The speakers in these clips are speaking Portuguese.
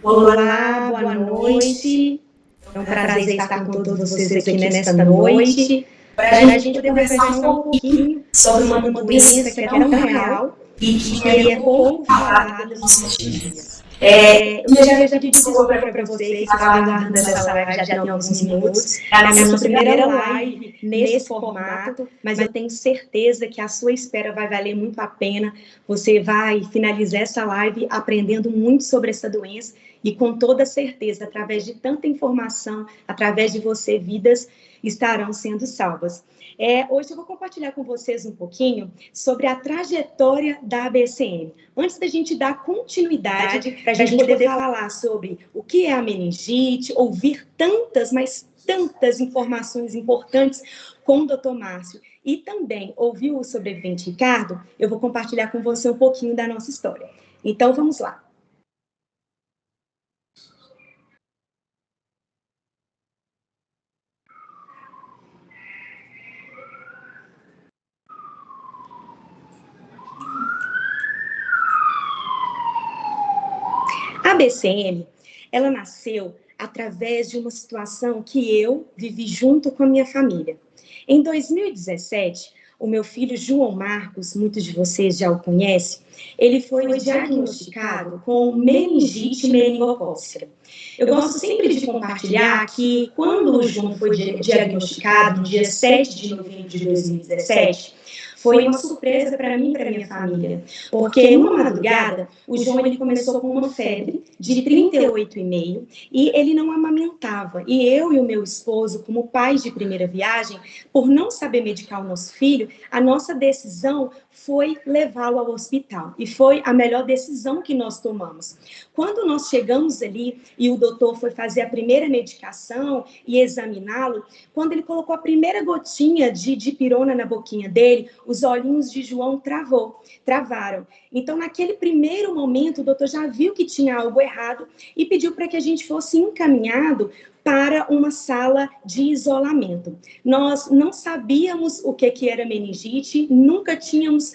Olá, boa noite. É um prazer estar com todos vocês aqui nesta noite, para a gente poder conversar um pouquinho sobre uma doença que é tão real e que é pouco falada nos nossos dias. Eu já pedi desculpa para você que estava aguardando essa live já tem alguns minutos. É a nossa primeira live nesse formato, mas eu tenho certeza que a sua espera vai valer muito a pena. Você vai finalizar essa live aprendendo muito sobre essa doença e com toda certeza, através de tanta informação, através de você, vidas estarão sendo salvas. Hoje eu vou compartilhar com vocês um pouquinho sobre a trajetória da ABCM. Antes da gente dar continuidade, para a gente poder falar sobre o que é a meningite, ouvir tantas, mas tantas informações importantes com o Dr. Márcio e também ouvir o sobrevivente Ricardo, eu vou compartilhar com você um pouquinho da nossa história. Então, vamos lá. A BCM, ela nasceu através de uma situação que eu vivi junto com a minha família. Em 2017, o meu filho João Marcos, muitos de vocês já o conhecem, ele foi diagnosticado com meningite meningocócica. Eu gosto sempre de compartilhar que quando o João foi diagnosticado no dia 7 de novembro de 2017, foi uma surpresa para mim e para minha família, porque numa madrugada o João ele começou com uma febre de 38,5 e ele não amamentava. E eu e o meu esposo, como pais de primeira viagem, por não saber medicar o nosso filho, a nossa decisão foi levá-lo ao hospital. E foi a melhor decisão que nós tomamos. Quando nós chegamos ali e o doutor foi fazer a primeira medicação e examiná-lo, quando ele colocou a primeira gotinha de dipirona na boquinha dele, os olhinhos de João travaram. Então, naquele primeiro momento, o doutor já viu que tinha algo errado e pediu para que a gente fosse encaminhado para uma sala de isolamento. Nós não sabíamos o que era meningite, nunca tínhamos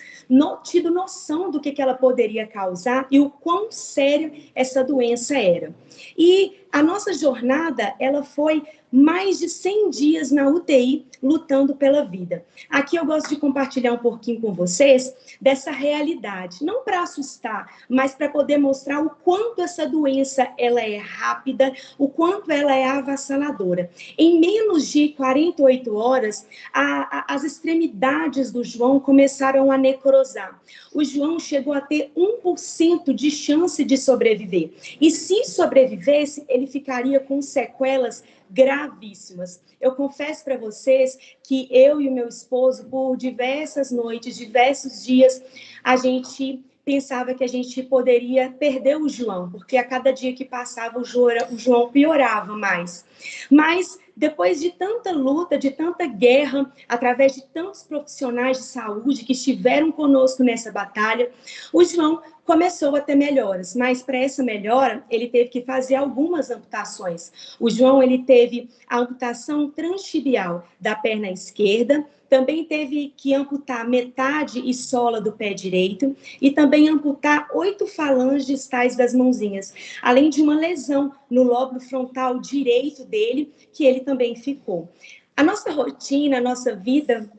tido noção do que ela poderia causar e o quão sério essa doença era. E a nossa jornada, ela foi mais de 100 dias na UTI, lutando pela vida. Aqui eu gosto de compartilhar um pouquinho com vocês dessa realidade, não para assustar, mas para poder mostrar o quanto essa doença ela é rápida, o quanto ela é avassaladora. Em menos de 48 horas, as extremidades do João começaram a necrosar. O João chegou a ter 1% de chance de sobreviver. E se sobrevivesse, ele ficaria com sequelas gravíssimas. Eu confesso para vocês que eu e o meu esposo, por diversas noites, diversos dias, a gente pensava que a gente poderia perder o João, porque a cada dia que passava o João piorava mais. Mas depois de tanta luta, de tanta guerra, através de tantos profissionais de saúde que estiveram conosco nessa batalha, o João começou a ter melhoras, mas para essa melhora, ele teve que fazer algumas amputações. O João, ele teve a amputação transtibial da perna esquerda, também teve que amputar metade e sola do pé direito e também amputar 8 falanges tais das mãozinhas, além de uma lesão no lóbulo frontal direito dele, que ele também ficou. A nossa rotina, a nossa vida,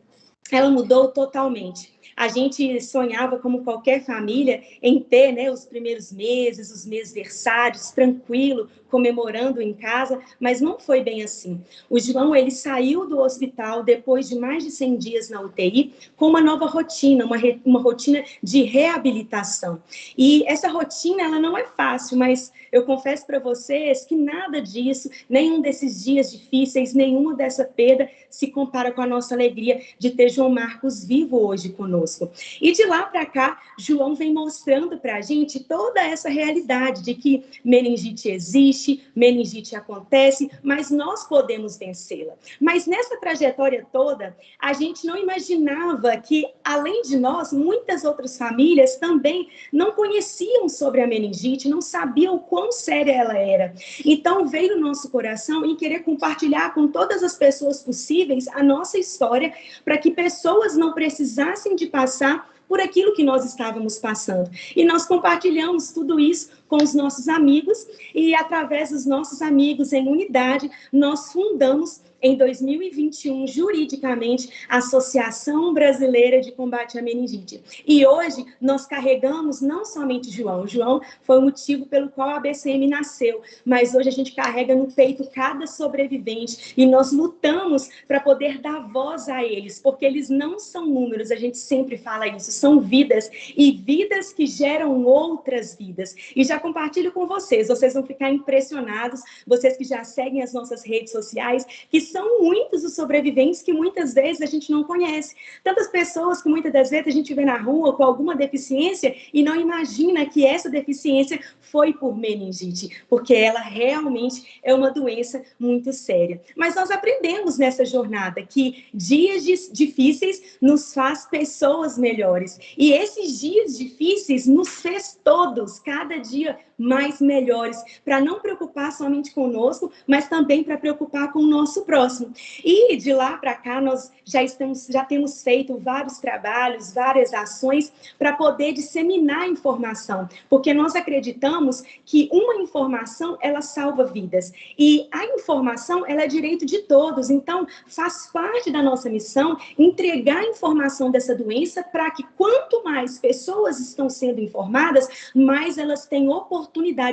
ela mudou totalmente. A gente sonhava, como qualquer família, em ter, né, os primeiros meses, os mêsversários, tranquilo, comemorando em casa, mas não foi bem assim. O João, ele saiu do hospital depois de mais de 100 dias na UTI com uma nova rotina, uma rotina de reabilitação. E essa rotina, ela não é fácil, mas eu confesso para vocês que nada disso, nenhum desses dias difíceis, nenhuma dessa perda se compara com a nossa alegria de ter João Marcos vivo hoje conosco. E de lá para cá, João vem mostrando para a gente toda essa realidade de que meningite existe, meningite acontece, mas nós podemos vencê-la. Mas nessa trajetória toda, a gente não imaginava que, além de nós, muitas outras famílias também não conheciam sobre a meningite, não sabiam o quão séria ela era. Então, veio no nosso coração em querer compartilhar com todas as pessoas possíveis a nossa história, para que pessoas não precisassem de passar por aquilo que nós estávamos passando. E nós compartilhamos tudo isso com os nossos amigos, e através dos nossos amigos em unidade, nós fundamos em 2021, juridicamente, a Associação Brasileira de Combate à Meningite. E hoje nós carregamos não somente João. João foi o motivo pelo qual a ABCM nasceu, mas hoje a gente carrega no peito cada sobrevivente e nós lutamos para poder dar voz a eles, porque eles não são números, a gente sempre fala isso, são vidas, e vidas que geram outras vidas. E já compartilho com vocês vão ficar impressionados, vocês que já seguem as nossas redes sociais, que são muitos os sobreviventes que muitas vezes a gente não conhece. Tantas pessoas que muitas das vezes a gente vê na rua com alguma deficiência e não imagina que essa deficiência foi por meningite, porque ela realmente é uma doença muito séria. Mas nós aprendemos nessa jornada que dias difíceis nos faz pessoas melhores. E esses dias difíceis nos fez todos, cada dia mais melhores, para não preocupar somente conosco, mas também para preocupar com o nosso próximo. E de lá para cá, nós já temos feito vários trabalhos, várias ações para poder disseminar informação, porque nós acreditamos que uma informação, ela salva vidas. E a informação, ela é direito de todos. Então, faz parte da nossa missão entregar a informação dessa doença para que quanto mais pessoas estão sendo informadas, mais elas têm oportunidade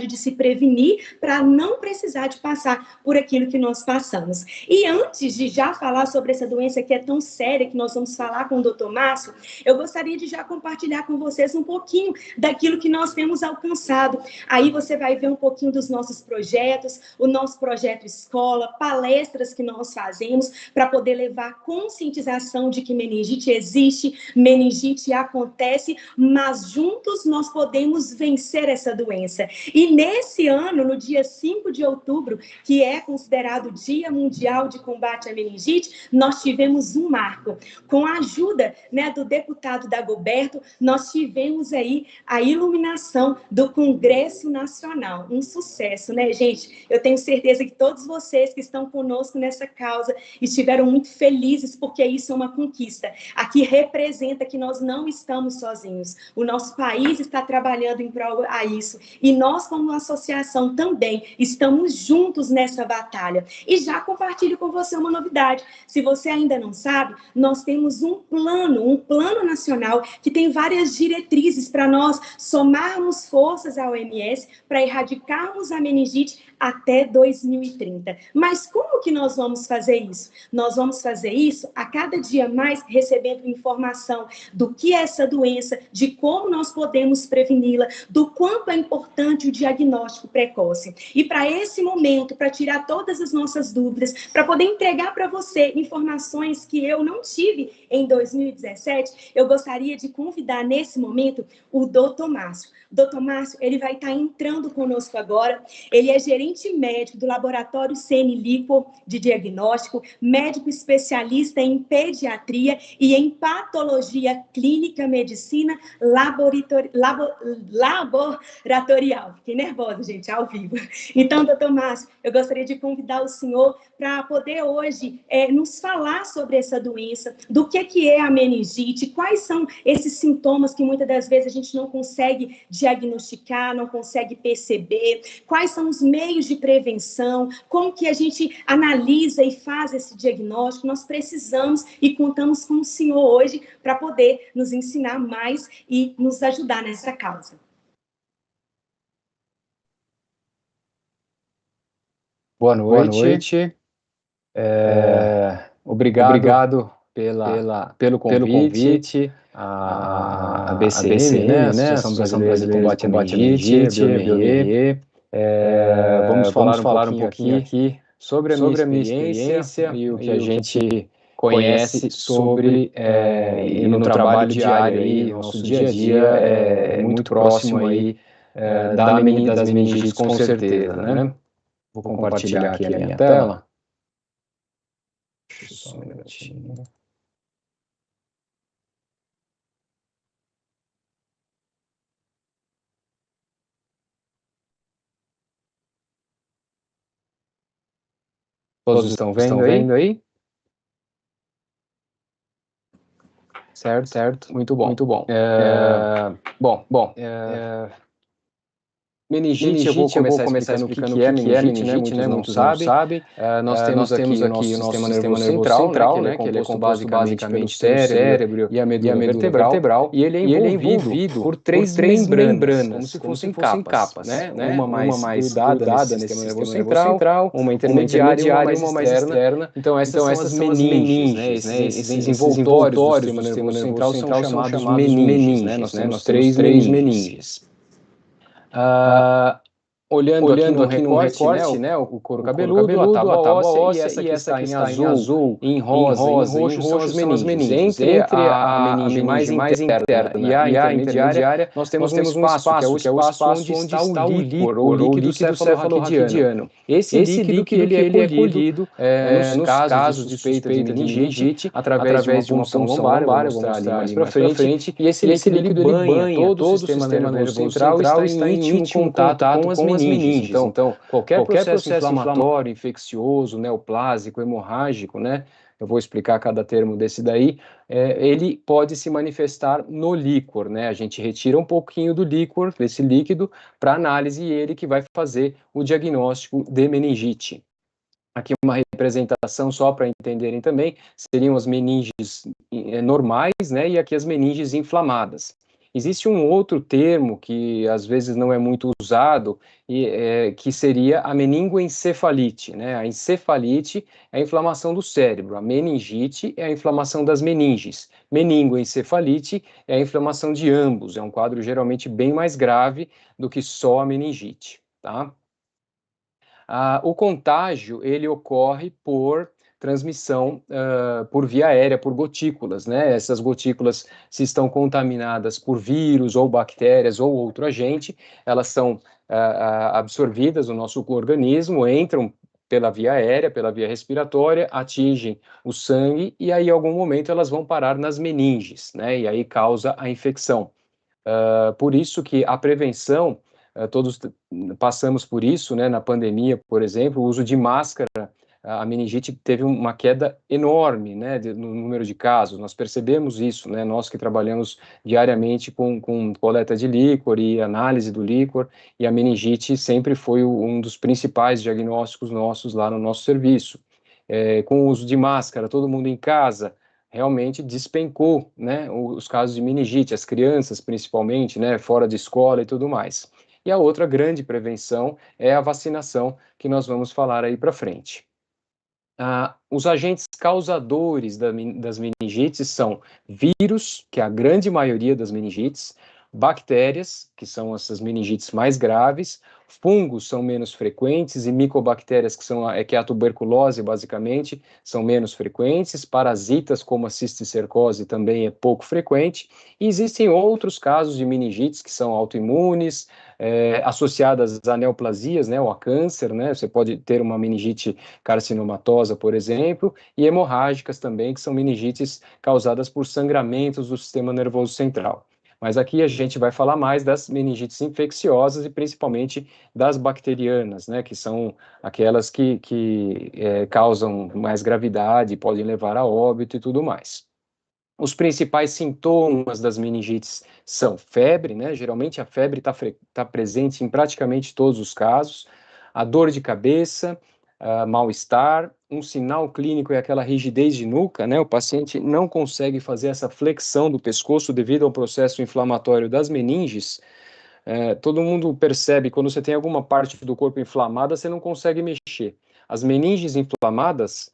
de se prevenir para não precisar de passar por aquilo que nós passamos. E antes de já falar sobre essa doença que é tão séria, que nós vamos falar com o Dr. Márcio, eu gostaria de já compartilhar com vocês um pouquinho daquilo que nós temos alcançado. Aí você vai ver um pouquinho dos nossos projetos, o nosso projeto escola, palestras que nós fazemos para poder levar conscientização de que meningite existe, meningite acontece, mas juntos nós podemos vencer essa doença. E nesse ano, no dia 5 de outubro, que é considerado o Dia Mundial de Combate à Meningite, nós tivemos um marco. Com a ajuda, né, do deputado Dagoberto, nós tivemos aí a iluminação do Congresso Nacional. Um sucesso, né, gente? Eu tenho certeza que todos vocês que estão conosco nessa causa estiveram muito felizes, porque isso é uma conquista. Aqui representa que nós não estamos sozinhos. O nosso país está trabalhando em prol a isso. E nós, como associação, também estamos juntos nessa batalha. E já compartilho com você uma novidade. Se você ainda não sabe, nós temos um plano nacional que tem várias diretrizes para nós somarmos forças à OMS para erradicarmos a meningite até 2030. Mas como que nós vamos fazer isso? Nós vamos fazer isso a cada dia mais recebendo informação do que é essa doença, de como nós podemos preveni-la, do quanto é importante o diagnóstico precoce. E para esse momento, para tirar todas as nossas dúvidas, para poder entregar para você informações que eu não tive em 2017, eu gostaria de convidar nesse momento o Dr. Márcio. O Dr. Márcio, ele vai estar entrando conosco agora. Ele é gerente médico do Laboratório CN-Lipo de Diagnóstico, médico especialista em pediatria e em patologia clínica, medicina laboratorial. Fiquei nervosa, gente, ao vivo. Então, doutor Márcio, eu gostaria de convidar o senhor para poder hoje nos falar sobre essa doença, do que é a meningite, quais são esses sintomas que muitas das vezes a gente não consegue diagnosticar, não consegue perceber, quais são os meios de prevenção, como que a gente analisa e faz esse diagnóstico. Nós precisamos e contamos com o senhor hoje para poder nos ensinar mais e nos ajudar nessa causa. Boa noite. Obrigado pelo convite. A BCM, né? Associação Brasileira de Combate à Meningite, a BioMNE. Vamos falar um pouquinho aqui sobre a minha experiência e o que a gente conhece sobre e no trabalho diário aí, nosso dia a dia é muito próximo aí das meningites, com certeza, né? Vou compartilhar aqui a minha tela. Deixa eu só um minutinho. Todos estão vendo aí? Certo. Muito bom. Meningite, eu vou começar explicando o que é meningite, né? Muitos não sabem. Nós temos aqui o nosso sistema nervoso central, né? Que ele é composto basicamente pelo cérebro e a medula vertebral, e ele é envolvido por três membranas, como se fossem capas, né? Uma mais grudada nesse sistema nervoso central, uma intermediária e uma mais externa. Então, essas são as meninges, né? Esses envoltórios do sistema nervoso central são chamados meninges, né? Nós temos três meninges. Olhando aqui no recorte, né, o couro cabeludo, a tábua óssea e essa que está em azul, em rosa, em roxo são as meninges. Entre a meninge mais interna e a intermediária, nós temos um espaço, que é o espaço onde está o líquor, ou líquido cefalorraquidiano. Esse líquido que ele é colhido nos casos de suspeita de meningite, através de uma punção lombar, eu vou mostrar ali mais para frente, e esse líquido ele banha todo o sistema nervoso central e está em íntimo contato com as meninges. Então, qualquer processo inflamatório, infeccioso, neoplásico, hemorrágico, né? Eu vou explicar cada termo desse daí. Ele pode se manifestar no líquor, né? A gente retira um pouquinho do líquor, desse líquido, para análise, e ele que vai fazer o diagnóstico de meningite. Aqui uma representação só para entenderem também, seriam as meninges normais, né? E aqui as meninges inflamadas. Existe um outro termo que às vezes não é muito usado, que seria a meningoencefalite, né? A encefalite é a inflamação do cérebro, a meningite é a inflamação das meninges. Meningoencefalite é a inflamação de ambos, é um quadro geralmente bem mais grave do que só a meningite, tá? O contágio, ele ocorre por transmissão por via aérea, por gotículas, né? Essas gotículas, se estão contaminadas por vírus ou bactérias ou outro agente, elas são absorvidas no nosso organismo, entram pela via aérea, pela via respiratória, atingem o sangue e aí, em algum momento, elas vão parar nas meninges, né? E aí causa a infecção. Por isso que a prevenção, todos passamos por isso, né, na pandemia, por exemplo, o uso de máscara, a meningite teve uma queda enorme, né, no número de casos, nós percebemos isso, né, nós que trabalhamos diariamente com coleta de líquor e análise do líquor, e a meningite sempre foi um dos principais diagnósticos nossos lá no nosso serviço. Com o uso de máscara, todo mundo em casa, realmente despencou, né, os casos de meningite, as crianças principalmente, né, fora de escola e tudo mais. E a outra grande prevenção é a vacinação, que nós vamos falar aí para frente. Os agentes causadores das meningites são vírus, que é a grande maioria das meningites, bactérias, que são essas meningites mais graves, fungos são menos frequentes, e micobactérias, que é a tuberculose, basicamente, são menos frequentes, parasitas, como a cisticercose, também é pouco frequente, e existem outros casos de meningites que são autoimunes, associadas a neoplasias, né, ou a câncer, né, você pode ter uma meningite carcinomatosa, por exemplo, e hemorrágicas também, que são meningites causadas por sangramentos do sistema nervoso central. Mas aqui a gente vai falar mais das meningites infecciosas e principalmente das bacterianas, né, que são aquelas que causam mais gravidade, podem levar a óbito e tudo mais. Os principais sintomas das meningites são febre, né? Geralmente a febre está presente em praticamente todos os casos, a dor de cabeça, mal-estar, um sinal clínico é aquela rigidez de nuca, né? O paciente não consegue fazer essa flexão do pescoço devido ao processo inflamatório das meninges. Todo mundo percebe, quando você tem alguma parte do corpo inflamada, você não consegue mexer. As meninges inflamadas,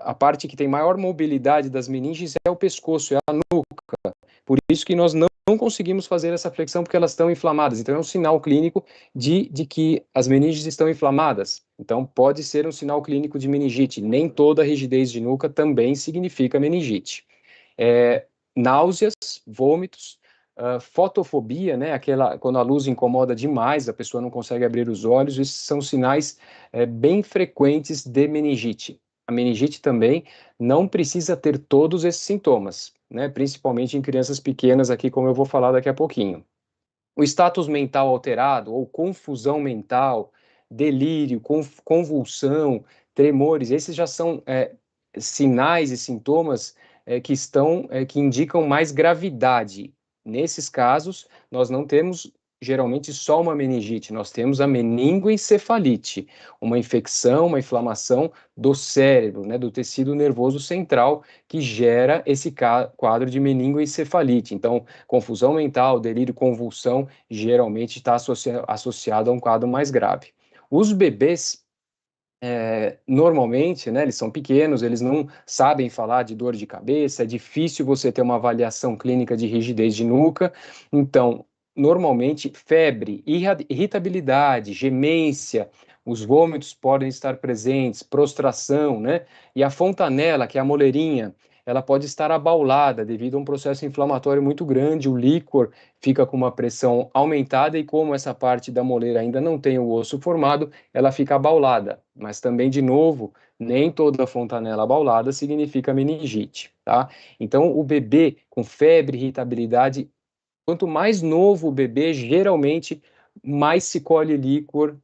a parte que tem maior mobilidade das meninges é o pescoço, é a nuca. Por isso que nós não conseguimos fazer essa flexão, porque elas estão inflamadas. Então, é um sinal clínico de que as meninges estão inflamadas. Então, pode ser um sinal clínico de meningite. Nem toda rigidez de nuca também significa meningite. Náuseas, vômitos, fotofobia, né, quando a luz incomoda demais, a pessoa não consegue abrir os olhos, esses são sinais bem frequentes de meningite. A meningite também não precisa ter todos esses sintomas, né, principalmente em crianças pequenas, aqui como eu vou falar daqui a pouquinho. O status mental alterado ou confusão mental, delírio, convulsão, tremores, esses já são sinais e sintomas que indicam mais gravidade. Nesses casos, nós não temos geralmente só uma meningite, nós temos a meningoencefalite, uma infecção, uma inflamação do cérebro, né, do tecido nervoso central, que gera esse quadro de meningoencefalite. Então, confusão mental, delírio, convulsão, geralmente está associado a um quadro mais grave. Os bebês, normalmente, né, eles são pequenos, eles não sabem falar de dor de cabeça, é difícil você ter uma avaliação clínica de rigidez de nuca, então, normalmente, febre, irritabilidade, gemência, os vômitos podem estar presentes, prostração, né, e a fontanela, que é a moleirinha, ela pode estar abaulada devido a um processo inflamatório muito grande, o líquor fica com uma pressão aumentada e como essa parte da moleira ainda não tem o osso formado, ela fica abaulada, mas também, de novo, nem toda fontanela abaulada significa meningite, tá? Então, o bebê com febre, irritabilidade, quanto mais novo o bebê, geralmente, mais se colhe líquor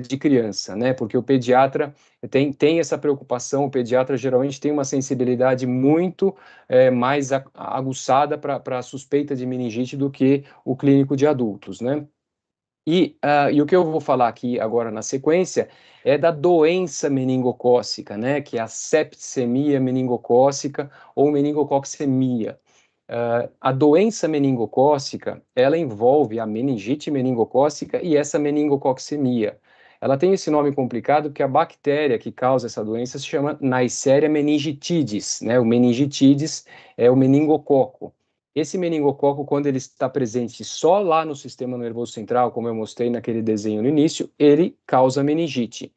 de criança, né? Porque o pediatra tem essa preocupação, o pediatra geralmente tem uma sensibilidade muito mais aguçada para a suspeita de meningite do que o clínico de adultos, né? E o que eu vou falar aqui agora na sequência é da doença meningocócica, né, que é a septicemia meningocócica ou meningococcemia. A doença meningocócica, ela envolve a meningite meningocócica e essa meningococcemia. Ela tem esse nome complicado porque a bactéria que causa essa doença se chama Neisseria meningitidis, né? O meningitidis é o meningococo. Esse meningococo, quando ele está presente só lá no sistema nervoso central, como eu mostrei naquele desenho no início, ele causa meningite.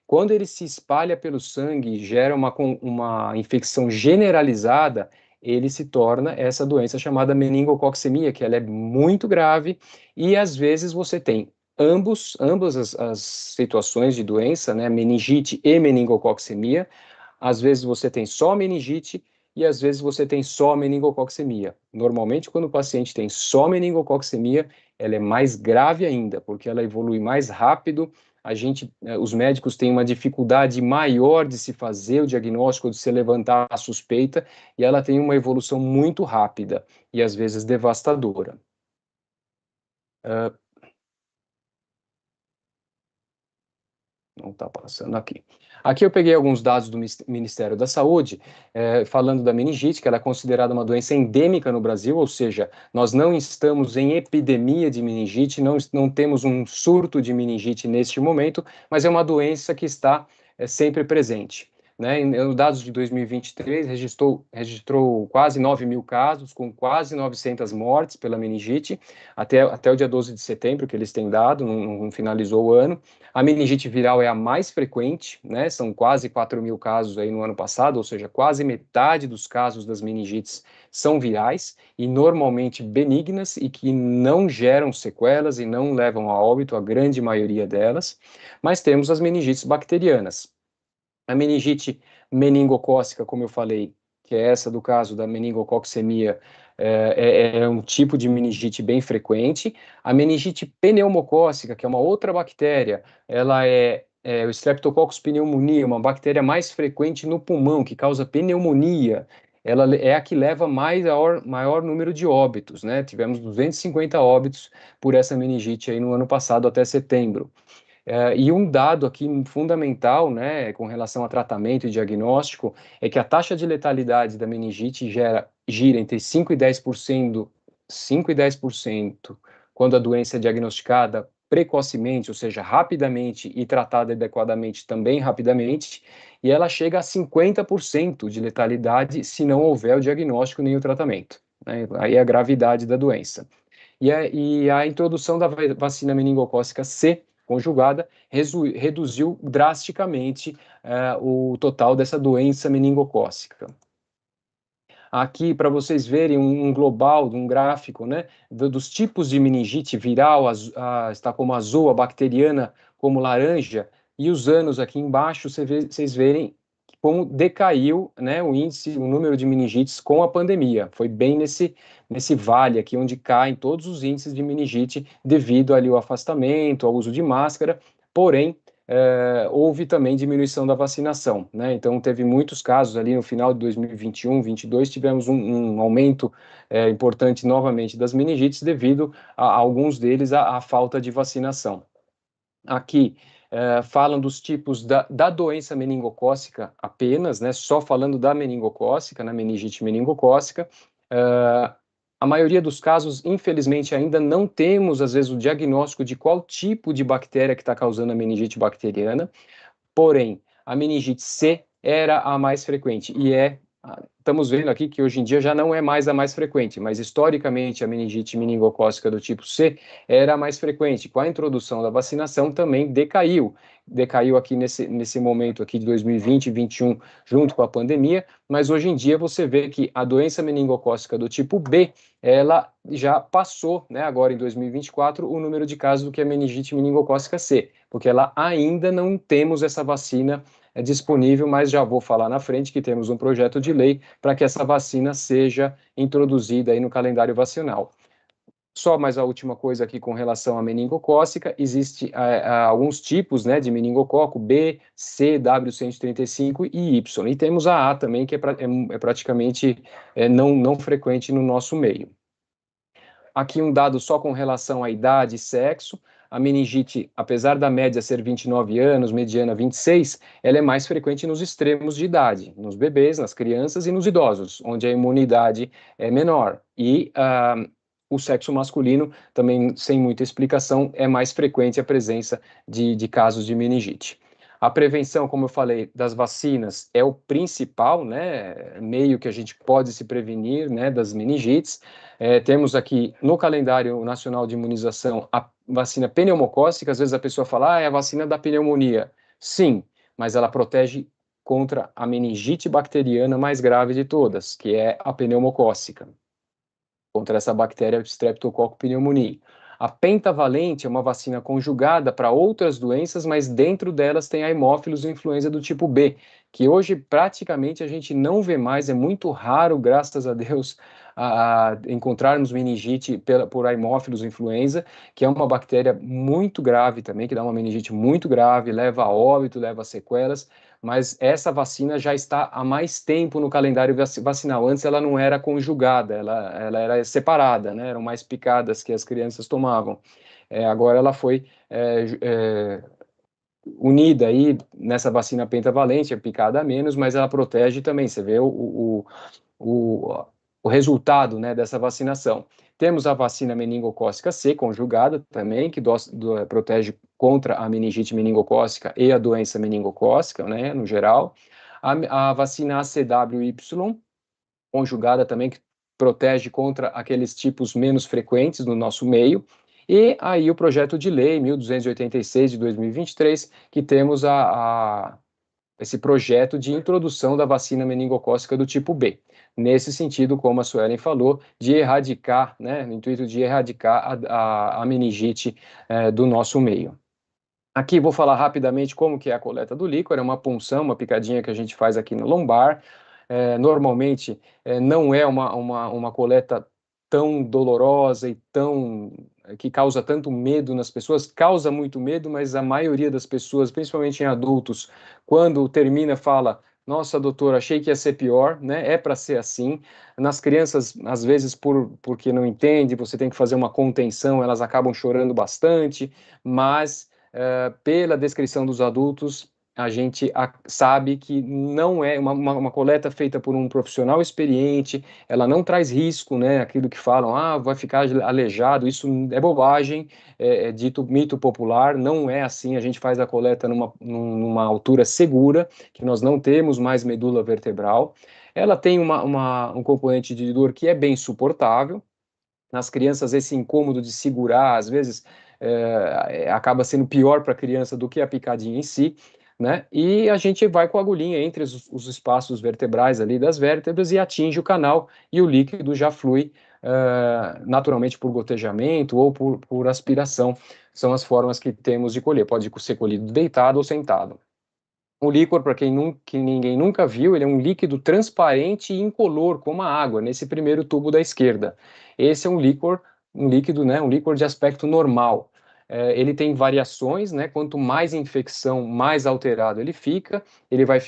Quando ele se espalha pelo sangue e gera uma infecção generalizada, ele se torna essa doença chamada meningococcemia, que ela é muito grave, e às vezes você tem ambas as situações de doença, né, meningite e meningococcemia. Às vezes você tem só meningite e às vezes você tem só meningococcemia. Normalmente, quando o paciente tem só meningococcemia, ela é mais grave ainda, porque ela evolui mais rápido. Os médicos têm uma dificuldade maior de se fazer o diagnóstico, de se levantar a suspeita, e ela tem uma evolução muito rápida e às vezes devastadora. Não está passando aqui. Aqui eu peguei alguns dados do Ministério da Saúde, falando da meningite, que ela é considerada uma doença endêmica no Brasil, ou seja, nós não estamos em epidemia de meningite, não temos um surto de meningite neste momento, mas é uma doença que está sempre presente. Né? Em dados de 2023, registrou quase 9 mil casos, com quase 900 mortes pela meningite, até o dia 12 de setembro, que eles têm dado, não finalizou o ano. A meningite viral é a mais frequente, né? São quase 4 mil casos aí no ano passado, ou seja, quase metade dos casos das meningites são virais e normalmente benignas e que não geram sequelas e não levam a óbito, a grande maioria delas. Mas temos as meningites bacterianas. A meningite meningocócica, como eu falei, que é essa do caso da meningococcemia, é um tipo de meningite bem frequente. A meningite pneumocócica, que é uma outra bactéria, ela é o Streptococcus pneumoniae, uma bactéria mais frequente no pulmão, que causa pneumonia. Ela é a que leva maior número de óbitos, né? Tivemos 250 óbitos por essa meningite aí no ano passado, até setembro. E um dado aqui fundamental, né, com relação a tratamento e diagnóstico, é que a taxa de letalidade da meningite gira entre 5 e 10%, 5 e 10% quando a doença é diagnosticada precocemente, ou seja, rapidamente e tratada adequadamente também rapidamente, e ela chega a 50% de letalidade se não houver o diagnóstico nem o tratamento, né? Aí é a gravidade da doença. E a introdução da vacina meningocócica C conjugada reduziu drasticamente o total dessa doença meningocócica. Aqui, para vocês verem um global, um gráfico, né, dos tipos de meningite viral, está como azul, a bacteriana como laranja, e os anos aqui embaixo, vocês verem como decaiu, né, o índice, o número de meningites com a pandemia. Foi bem nesse vale aqui, onde caem todos os índices de meningite devido ali ao afastamento, ao uso de máscara, porém, houve também diminuição da vacinação, né? Então, teve muitos casos ali no final de 2021, 2022, tivemos um aumento importante novamente das meningites devido a alguns deles à falta de vacinação. Aqui falam dos tipos da doença meningocócica apenas, né? Só falando da meningocócica, na meningite meningocócica. A maioria dos casos, infelizmente, ainda não temos, às vezes, o diagnóstico de qual tipo de bactéria que está causando a meningite bacteriana, porém, a meningite C era a mais frequente, e estamos vendo aqui que hoje em dia já não é mais a mais frequente, mas historicamente a meningite meningocócica do tipo C era a mais frequente. Com a introdução da vacinação também decaiu aqui nesse momento aqui de 2020 e 2021, junto com a pandemia, mas hoje em dia você vê que a doença meningocócica do tipo B, ela já passou, né, agora em 2024, o número de casos do que a meningite meningocócica C, porque ela ainda não temos essa vacina disponível, mas já vou falar na frente que temos um projeto de lei para que essa vacina seja introduzida aí no calendário vacinal. Só mais a última coisa aqui com relação à meningocócica, existe alguns tipos, né, de meningococo, B, C, W135 e Y, e temos a A também, que é praticamente não frequente no nosso meio. Aqui um dado só com relação à idade e sexo. A meningite, apesar da média ser 29 anos, mediana 26, ela é mais frequente nos extremos de idade, nos bebês, nas crianças e nos idosos, onde a imunidade é menor. E o sexo masculino, também sem muita explicação, é mais frequente a presença de casos de meningite. A prevenção, como eu falei, das vacinas é o principal, né, meio que a gente pode se prevenir, né, das meningites. Temos aqui no calendário nacional de imunização a vacina pneumocócica. Às vezes a pessoa fala, é a vacina da pneumonia. Sim, mas ela protege contra a meningite bacteriana mais grave de todas, que é a pneumocócica, contra essa bactéria Streptococcus pneumoniae. A pentavalente é uma vacina conjugada para outras doenças, mas dentro delas tem a hemófilos e influenza do tipo B, que hoje praticamente a gente não vê mais, é muito raro, graças a Deus, encontrarmos meningite por hemófilos influenza, que é uma bactéria muito grave também, que dá uma meningite muito grave, leva a óbito, leva a sequelas, mas essa vacina já está há mais tempo no calendário vacinal. Antes ela não era conjugada, ela era separada, né? Eram mais picadas que as crianças tomavam. Agora ela foi unida aí nessa vacina pentavalente, é picada a menos, mas ela protege também. Você vê o resultado, né, dessa vacinação. Temos a vacina meningocócica C, conjugada também, que protege contra a meningite meningocócica e a doença meningocócica, né, no geral. A vacina ACWY, conjugada também, que protege contra aqueles tipos menos frequentes no nosso meio. E aí o projeto de lei 1286 de 2023, que temos esse projeto de introdução da vacina meningocócica do tipo B. Nesse sentido, como a Suelen falou, de erradicar, né, no intuito de erradicar a meningite do nosso meio. Aqui vou falar rapidamente como que é a coleta do líquor, é uma punção, uma picadinha que a gente faz aqui no lombar. Normalmente não é uma coleta tão dolorosa e que causa tanto medo nas pessoas, causa muito medo, mas a maioria das pessoas, principalmente em adultos, quando termina, fala: nossa, doutor, achei que ia ser pior, né? É para ser assim. Nas crianças, às vezes, porque não entende, você tem que fazer uma contenção, elas acabam chorando bastante, mas pela descrição dos adultos, a gente sabe que não é uma coleta feita por um profissional experiente, ela não traz risco, né? Aquilo que falam, vai ficar aleijado, isso é bobagem, é dito mito popular, não é assim. A gente faz a coleta numa altura segura, que nós não temos mais medula vertebral. Ela tem um componente de dor que é bem suportável. Nas crianças, esse incômodo de segurar, às vezes, acaba sendo pior para a criança do que a picadinha em si, né? E a gente vai com a agulhinha entre os espaços vertebrais ali das vértebras e atinge o canal, e o líquido já flui naturalmente por gotejamento ou por aspiração. São as formas que temos de colher. Pode ser colhido deitado ou sentado. O líquor, para que ninguém nunca viu, ele é um líquido transparente e incolor, como a água, nesse primeiro tubo da esquerda. Esse é um líquido, né, um líquor de aspecto normal. ele tem variações, né? Quanto mais infecção, mais alterado ele fica, ele vai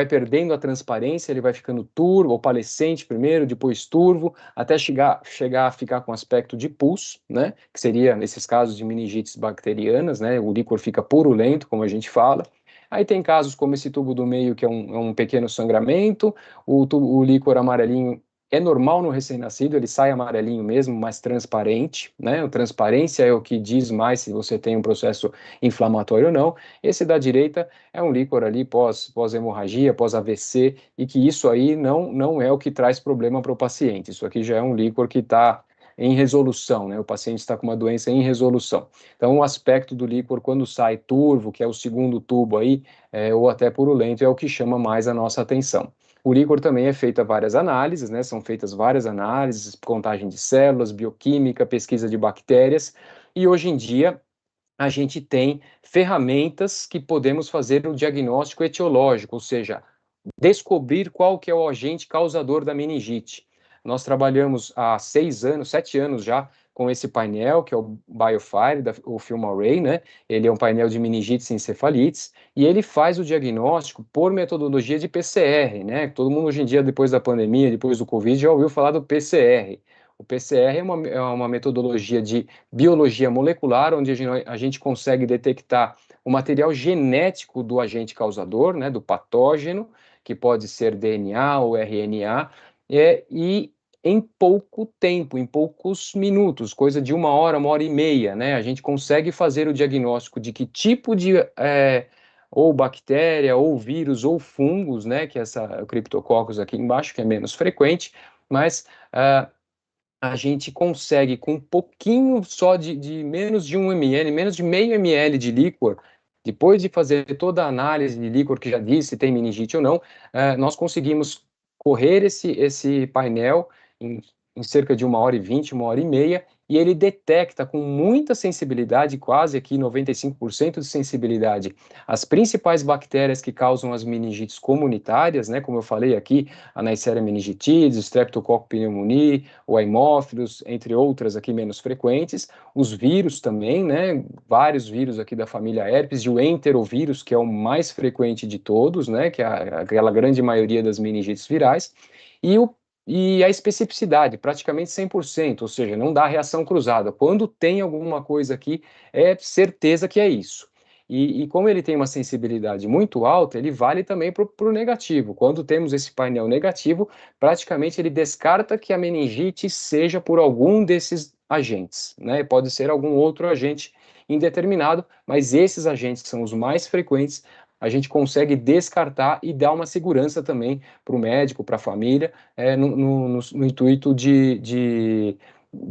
perdendo a transparência, ele vai ficando turvo, opalescente primeiro, depois turvo, até chegar a ficar com aspecto de pus, né? Que seria, nesses casos de meningites bacterianas, né? O líquor fica purulento, como a gente fala. Aí tem casos como esse tubo do meio, que é um pequeno sangramento, o líquor amarelinho é normal no recém-nascido, ele sai amarelinho mesmo, mas transparente, né? A transparência é o que diz mais se você tem um processo inflamatório ou não. Esse da direita é um líquor ali pós-hemorragia, pós-AVC, e que isso aí não é o que traz problema para o paciente. Isso aqui já é um líquor que está em resolução, né? O paciente está com uma doença em resolução. Então, o aspecto do líquor, quando sai turvo, que é o segundo tubo aí, ou até purulento, é o que chama mais a nossa atenção. O líquor também é feita várias análises, né? São feitas várias análises, contagem de células, bioquímica, pesquisa de bactérias, e hoje em dia a gente tem ferramentas que podemos fazer o diagnóstico etiológico, ou seja, descobrir qual que é o agente causador da meningite. Nós trabalhamos há 6 anos, 7 anos já, com esse painel, que é o BioFire, o FilmArray, né? Ele é um painel de meningites e encefalites, e ele faz o diagnóstico por metodologia de PCR, né? Todo mundo hoje em dia, depois da pandemia, depois do Covid, já ouviu falar do PCR. O PCR é uma metodologia de biologia molecular, onde a gente consegue detectar o material genético do agente causador, né, do patógeno, que pode ser DNA ou RNA, e em pouco tempo, em poucos minutos, coisa de 1 hora, 1 hora e meia, né, a gente consegue fazer o diagnóstico de que tipo de ou bactéria, ou vírus, ou fungos, né, que é o Cryptococcus aqui embaixo, que é menos frequente, mas a gente consegue, com um pouquinho só de menos de 1 ml, menos de meio ml de líquor, depois de fazer toda a análise de líquor, que já disse se tem meningite ou não, nós conseguimos correr esse painel em cerca de 1 hora e 20, 1 hora e meia, e ele detecta com muita sensibilidade, quase aqui 95% de sensibilidade, as principais bactérias que causam as meningites comunitárias, né, como eu falei aqui, a Neisseria meningitidis, Streptococcus pneumoniae, o Haemophilus, entre outras aqui menos frequentes, os vírus também, né, vários vírus aqui da família herpes, e o enterovírus, que é o mais frequente de todos, né, que é aquela grande maioria das meningites virais, e a especificidade, praticamente 100%, ou seja, não dá reação cruzada. Quando tem alguma coisa aqui, é certeza que é isso. E como ele tem uma sensibilidade muito alta, ele vale também para o negativo. Quando temos esse painel negativo, praticamente ele descarta que a meningite seja por algum desses agentes, né? Pode ser algum outro agente indeterminado, mas esses agentes que são os mais frequentes, a gente consegue descartar e dar uma segurança também para o médico, para a família, no intuito de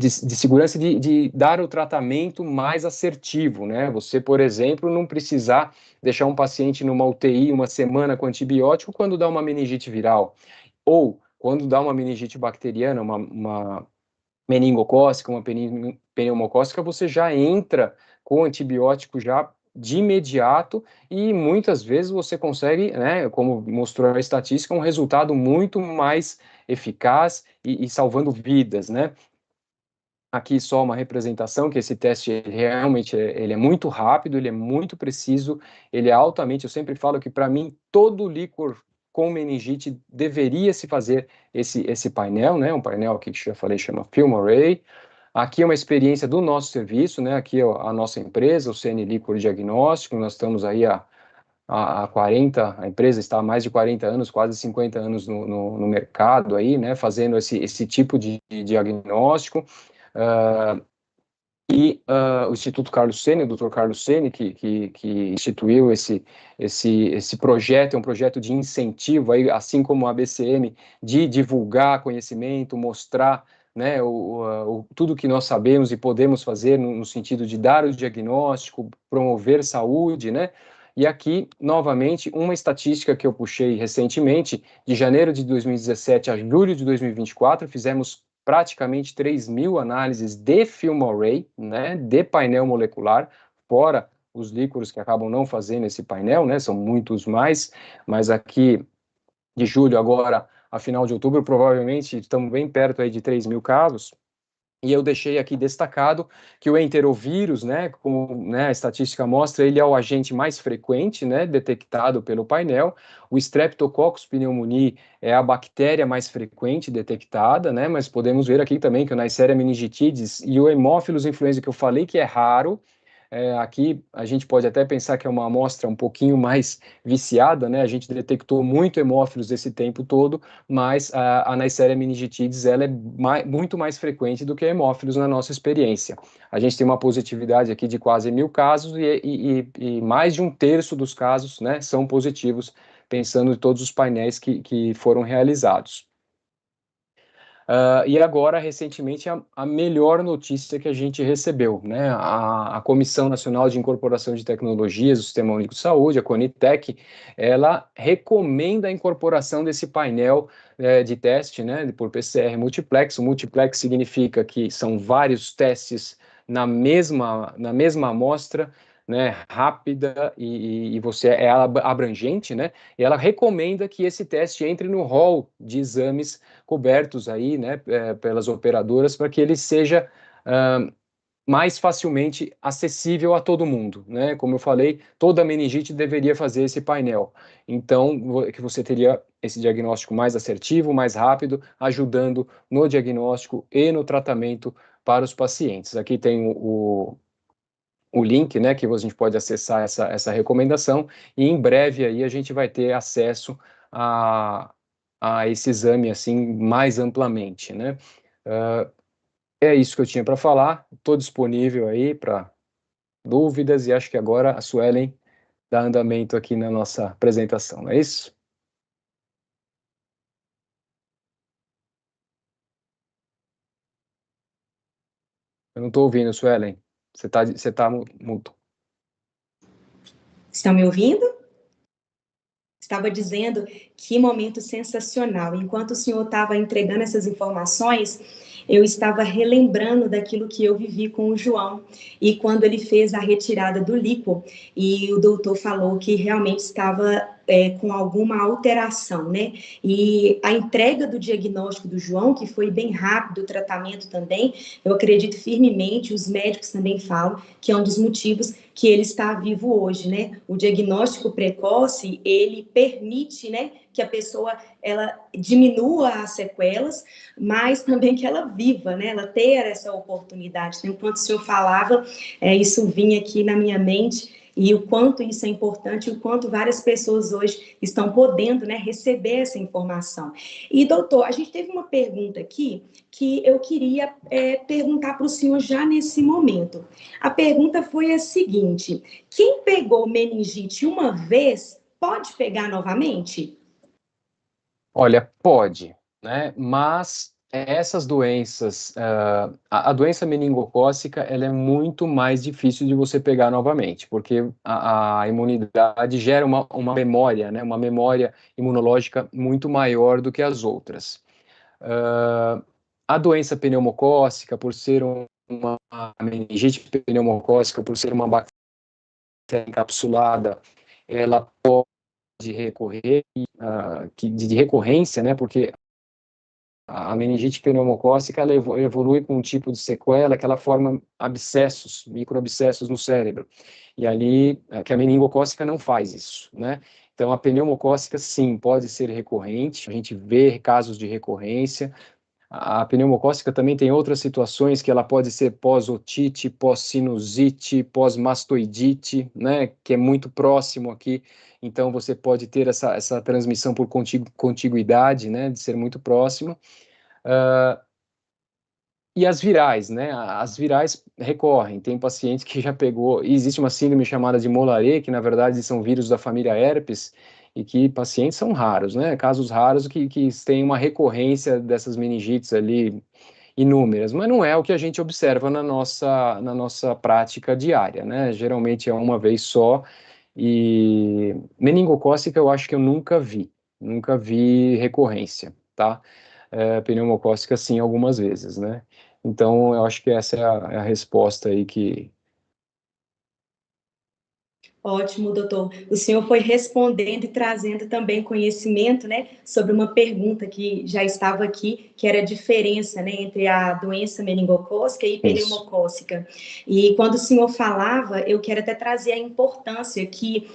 segurança de dar o tratamento mais assertivo, né? Você, por exemplo, não precisar deixar um paciente numa UTI 1 semana com antibiótico quando dá uma meningite viral, ou quando dá uma meningite bacteriana, uma meningocócica, uma pneumocócica, você já entra com antibiótico já de imediato, e muitas vezes você consegue, né, como mostrou a estatística, um resultado muito mais eficaz e salvando vidas, né? Aqui só uma representação, que esse teste realmente ele é muito rápido, ele é muito preciso, ele é altamente, eu sempre falo que para mim todo líquor com meningite deveria se fazer esse painel, né, um painel aqui que eu já falei, chama FilmArray. Aqui é uma experiência do nosso serviço, né, aqui é a nossa empresa, o CN Líquor Diagnóstico, nós estamos aí há 40, a empresa está há mais de 40 anos, quase 50 anos no mercado aí, né, fazendo esse tipo de diagnóstico. O Instituto Carlos Ceni, o Dr. Carlos Ceni, que instituiu esse projeto, é um projeto de incentivo, aí, assim como a BCM, de divulgar conhecimento, mostrar, né, tudo que nós sabemos e podemos fazer no sentido de dar o diagnóstico, promover saúde, né? E aqui, novamente, uma estatística que eu puxei recentemente, de janeiro de 2017 a julho de 2024, fizemos praticamente 3.000 análises de FilmArray, né, de painel molecular, fora os líquores que acabam não fazendo esse painel, né, são muitos mais, mas aqui de julho agora a final de outubro, provavelmente estamos bem perto aí de 3.000 casos, E eu deixei aqui destacado que o enterovírus, né, como, né, a estatística mostra, ele é o agente mais frequente, né, detectado pelo painel. O Streptococcus pneumoniae é a bactéria mais frequente detectada, né, mas podemos ver aqui também que o Neisseria meningitidis e o Haemophilus influenza, que eu falei que é raro, aqui a gente pode até pensar que é uma amostra um pouquinho mais viciada, né? A gente detectou muito hemófilos esse tempo todo, mas a Neisseria meningitidis ela é muito mais frequente do que hemófilos na nossa experiência. A gente tem uma positividade aqui de quase 1.000 casos e mais de um terço dos casos, né, são positivos, pensando em todos os painéis que foram realizados. E agora, recentemente, a melhor notícia que a gente recebeu, né? A Comissão Nacional de Incorporação de Tecnologias do Sistema Único de Saúde, a CONITEC, ela recomenda a incorporação desse painel de teste, né, por PCR multiplex. O multiplex significa que são vários testes na mesma amostra, né, rápida e você é abrangente, né? E ela recomenda que esse teste entre no rol de exames cobertos aí, né, pelas operadoras, para que ele seja mais facilmente acessível a todo mundo, né? Como eu falei, toda meningite deveria fazer esse painel. Então, que você teria esse diagnóstico mais assertivo, mais rápido, ajudando no diagnóstico e no tratamento para os pacientes. Aqui tem o link, né, que a gente pode acessar essa recomendação, e em breve aí a gente vai ter acesso a esse exame, assim, mais amplamente, né. É isso que eu tinha para falar, estou disponível aí para dúvidas, e acho que agora a Suelen dá andamento aqui na nossa apresentação, não é isso? Eu não estou ouvindo, Suelen, você tá mudo. Estão me ouvindo? Estava dizendo que momento sensacional. Enquanto o senhor estava entregando essas informações, eu estava relembrando daquilo que eu vivi com o João. E quando ele fez a retirada do líquor, e o doutor falou que realmente estava com alguma alteração, né? E a entrega do diagnóstico do João, que foi bem rápido, o tratamento também, eu acredito firmemente, os médicos também falam, que é um dos motivos que ele está vivo hoje, né? O diagnóstico precoce, ele permite, né, que a pessoa ela diminua as sequelas, mas também que ela viva, né? Ela ter essa oportunidade. Enquanto o senhor falava, isso vinha aqui na minha mente e o quanto isso é importante, o quanto várias pessoas hoje estão podendo, né, receber essa informação. E, doutor, a gente teve uma pergunta aqui que eu queria perguntar para o senhor já nesse momento. A pergunta foi a seguinte: quem pegou meningite uma vez pode pegar novamente? Olha, pode, né? Mas essas doenças, a doença meningocócica, ela é muito mais difícil de você pegar novamente, porque a imunidade gera uma memória, né? Uma memória imunológica muito maior do que as outras. A doença pneumocócica, por ser uma a meningite pneumocócica, por ser uma bactéria encapsulada, ela pode recorrer, de recorrência, né? Porque a meningite pneumocócica ela evolui com um tipo de sequela que ela forma abscessos, microabscessos no cérebro. E ali, que a meningocócica não faz isso, né? Então, a pneumocócica, sim, pode ser recorrente, a gente vê casos de recorrência. A pneumocócica também tem outras situações que ela pode ser pós-otite, pós-sinusite, pós-mastoidite, né, que é muito próximo aqui. Então, você pode ter essa transmissão por contiguidade, né, de ser muito próximo. E as virais, né? As virais recorrem. Tem paciente que já pegou. Existe uma síndrome chamada de Mollaret, que na verdade são vírus da família herpes, e que pacientes são raros, né? Casos raros que têm uma recorrência dessas meningites ali inúmeras, mas não é o que a gente observa na nossa prática diária, né? Geralmente é uma vez só. E meningocócica eu acho que eu nunca vi recorrência, tá? Pneumocócica sim, algumas vezes, né? Então, eu acho que essa é a resposta aí que... Ótimo, doutor. O senhor foi respondendo e trazendo também conhecimento, né, sobre uma pergunta que já estava aqui, que era a diferença, né, entre a doença meningocócica e pneumocócica. E quando o senhor falava, eu quero até trazer a importância que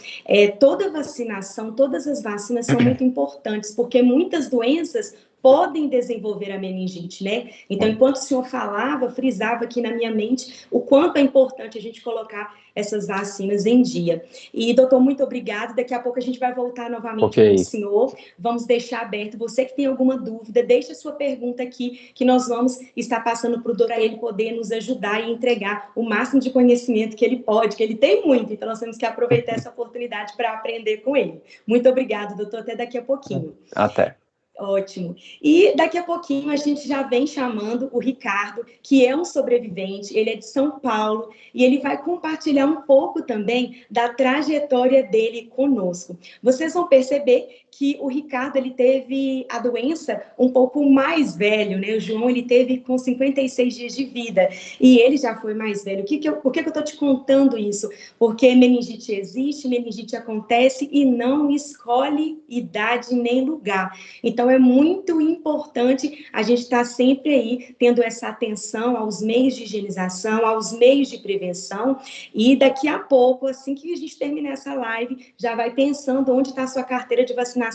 toda vacinação, todas as vacinas são muito importantes, porque muitas doenças podem desenvolver a meningite, né? Então, enquanto o senhor falava, frisava aqui na minha mente o quanto é importante a gente colocar essas vacinas em dia. E, doutor, muito obrigado. Daqui a pouco a gente vai voltar novamente com o senhor. Vamos deixar aberto. Você que tem alguma dúvida, deixe a sua pergunta aqui, que nós vamos estar passando para o doutor, para ele poder nos ajudar e entregar o máximo de conhecimento que ele pode, que ele tem muito. Então, nós temos que aproveitar essa oportunidade para aprender com ele. Muito obrigado, doutor. Até daqui a pouquinho. Até. Ótimo. E daqui a pouquinho a gente já vem chamando o Ricardo, que é um sobrevivente, ele é de São Paulo, e ele vai compartilhar um pouco também da trajetória dele conosco. Vocês vão perceber que o Ricardo, ele teve a doença um pouco mais velho, né? O João, ele teve com 56 dias de vida, e ele já foi mais velho. Por que eu estou te contando isso? Porque meningite existe, meningite acontece e não escolhe idade nem lugar. Então, é muito importante a gente estar sempre aí tendo essa atenção aos meios de higienização, aos meios de prevenção, e daqui a pouco, assim que a gente terminar essa live, já vai pensando onde está a sua carteira de vacinação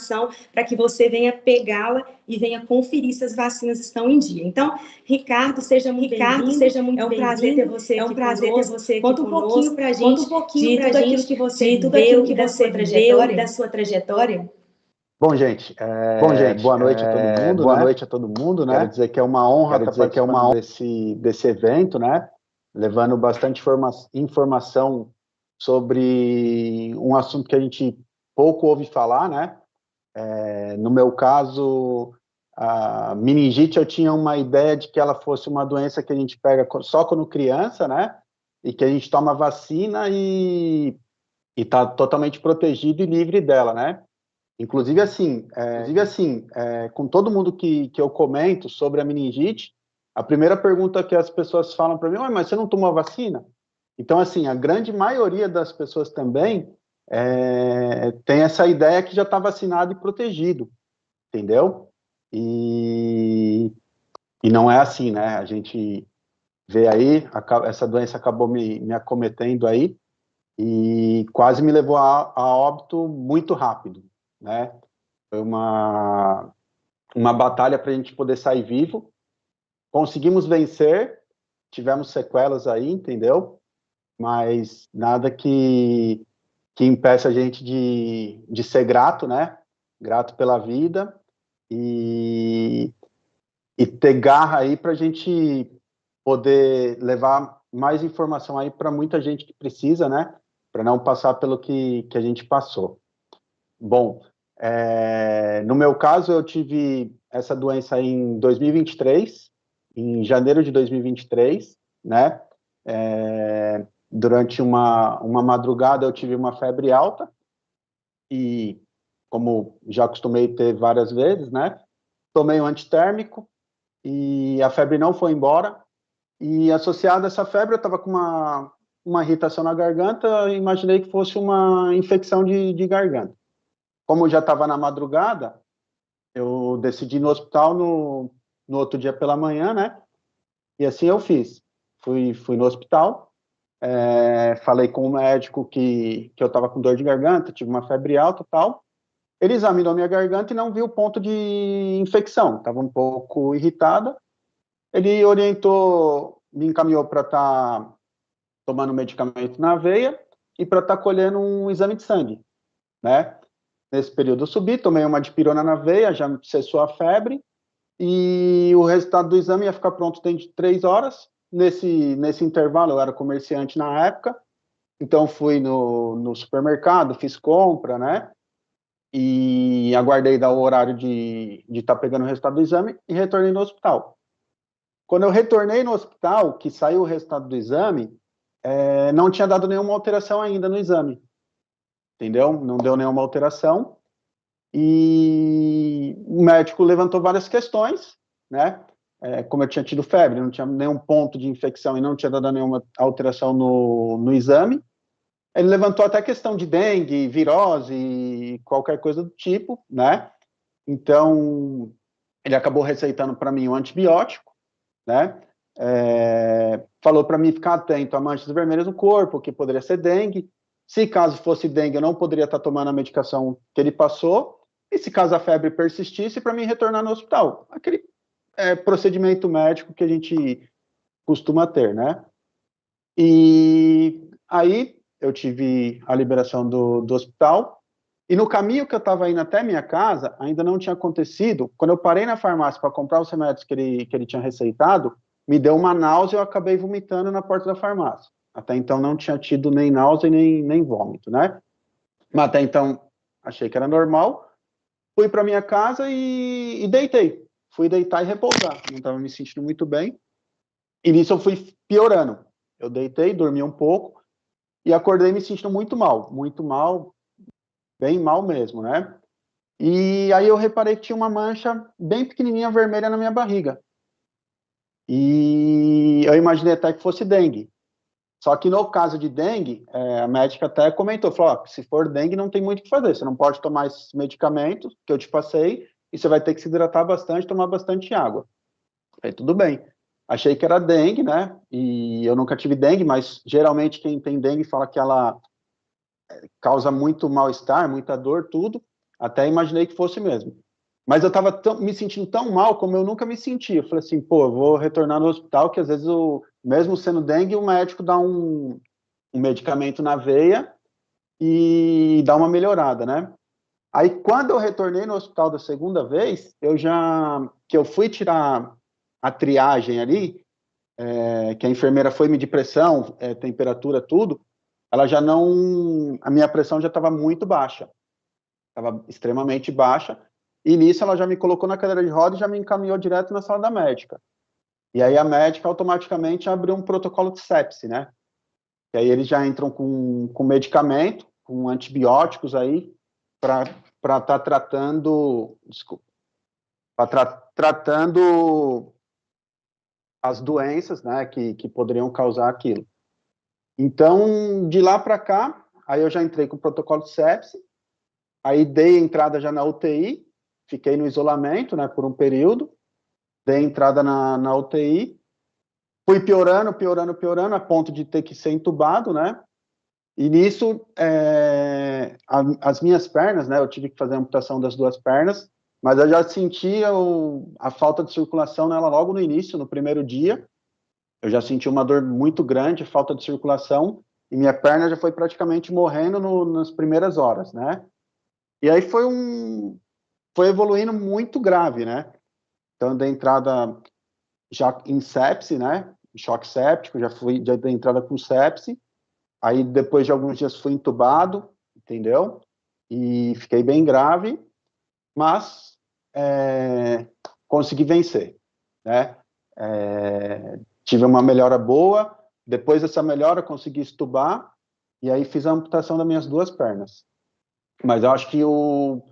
para que você venha pegá-la e venha conferir se as vacinas estão em dia. Então, Ricardo, seja muito bem-vindo. É um prazer ter você aqui conosco. Conta um pouquinho para a gente de tudo aquilo que você viveu e da sua trajetória. Bom, gente, boa noite a todo mundo, boa né? noite a todo mundo, né? Quero dizer que é uma honra estar participando desse evento, né? Levando bastante informação sobre um assunto que a gente pouco ouve falar, né? No meu caso, a meningite, eu tinha uma ideia de que ela fosse uma doença que a gente pega só quando criança, né? E que a gente toma vacina e está totalmente protegido e livre dela, né? Inclusive, assim, com todo mundo que eu comento sobre a meningite, a primeira pergunta que as pessoas falam para mim, mas você não tomou a vacina? Então, assim, a grande maioria das pessoas também tem essa ideia que já está vacinado e protegido, entendeu? E não é assim, né? A gente vê aí, essa doença acabou me acometendo aí e quase me levou a óbito muito rápido, né? Foi uma batalha para a gente poder sair vivo. Conseguimos vencer, tivemos sequelas aí, entendeu? Mas nada que impeça a gente de ser grato, né? Grato pela vida e ter garra aí para a gente poder levar mais informação aí para muita gente que precisa, né? Para não passar pelo que a gente passou. Bom, no meu caso, eu tive essa doença em 2023, em janeiro de 2023, né? Durante uma madrugada, eu tive uma febre alta e, como já acostumei ter várias vezes, né? Tomei um antitérmico e a febre não foi embora. E associado a essa febre, eu estava com uma irritação na garganta, imaginei que fosse uma infecção de garganta. Como já estava na madrugada, eu decidi ir no hospital no outro dia pela manhã, né? E assim eu fiz. Fui no hospital, falei com o médico que eu estava com dor de garganta, tive uma febre alta e tal. Ele examinou minha garganta e não viu ponto de infecção. Estava um pouco irritada. Ele orientou, me encaminhou para estar tomando medicamento na veia e para estar colhendo um exame de sangue, né? Nesse período eu subi, tomei uma dipirona na veia, já cessou a febre, e o resultado do exame ia ficar pronto dentro de 3 horas. Nesse intervalo, eu era comerciante na época, então fui no supermercado, fiz compra, né? E aguardei dar o horário de estar pegando o resultado do exame e retornei no hospital. Quando eu retornei no hospital, que saiu o resultado do exame, não tinha dado nenhuma alteração ainda no exame, entendeu? Não deu nenhuma alteração. E o médico levantou várias questões, né? Como eu tinha tido febre, não tinha nenhum ponto de infecção e não tinha dado nenhuma alteração no exame. Ele levantou até questão de dengue, virose, qualquer coisa do tipo, né? Então, ele acabou receitando para mim um antibiótico, né? Falou para mim ficar atento a manchas vermelhas no corpo, que poderia ser dengue. Se caso fosse dengue, eu não poderia estar tomando a medicação que ele passou. E se caso a febre persistisse, para mim retornar no hospital. Aquele procedimento médico que a gente costuma ter, né? E aí eu tive a liberação do hospital. E no caminho que eu estava indo até minha casa, ainda não tinha acontecido. Quando eu parei na farmácia para comprar os remédios que ele tinha receitado, me deu uma náusea e eu acabei vomitando na porta da farmácia. Até então não tinha tido nem náusea nem vômito, né? Mas até então achei que era normal. Fui para minha casa e deitei. Fui deitar e repousar. Não estava me sentindo muito bem. E nisso eu fui piorando. Eu deitei, dormi um pouco e acordei me sentindo muito mal, bem mal mesmo, né? E aí eu reparei que tinha uma mancha bem pequenininha vermelha na minha barriga. E eu imaginei até que fosse dengue. Só que no caso de dengue, a médica até comentou, falou, se for dengue não tem muito o que fazer, você não pode tomar esses medicamentos que eu te passei e você vai ter que se hidratar bastante, tomar bastante água. Aí tudo bem. Achei que era dengue, né? E eu nunca tive dengue, mas geralmente quem tem dengue fala que ela causa muito mal-estar, muita dor, tudo. Até imaginei que fosse mesmo. Mas eu estava me sentindo tão mal como eu nunca me sentia. Eu falei assim, pô, eu vou retornar no hospital, que às vezes, mesmo sendo dengue, o médico dá um medicamento na veia e dá uma melhorada, né? Aí, quando eu retornei no hospital da segunda vez, que eu fui tirar a triagem ali, que a enfermeira foi medir pressão, temperatura, tudo, ela já não, a minha pressão já estava muito baixa, estava extremamente baixa, e nisso ela já me colocou na cadeira de roda e já me encaminhou direto na sala da médica. E aí a médica automaticamente abriu um protocolo de sepse, né? E aí eles já entram com medicamento, com antibióticos aí, para estar tratando, desculpa, para tratando as doenças, né, que poderiam causar aquilo. Então, de lá para cá, aí eu já entrei com o protocolo de sepse, aí dei entrada já na UTI, fiquei no isolamento, né, por um período, dei entrada na UTI, fui piorando, a ponto de ter que ser entubado, né, e nisso, as minhas pernas, né, eu tive que fazer a amputação das duas pernas, mas eu já sentia a falta de circulação nela logo no início, no primeiro dia, eu já senti uma dor muito grande, falta de circulação, e minha perna já foi praticamente morrendo nas primeiras horas, né, e aí foi evoluindo muito grave, né, então dei entrada já em sepse, né, choque séptico, já dei entrada com sepse. Aí, depois de alguns dias, fui entubado, entendeu? E fiquei bem grave, mas consegui vencer, né? Tive uma melhora boa, depois dessa melhora, consegui estubar, e aí fiz a amputação das minhas duas pernas. Mas eu acho que o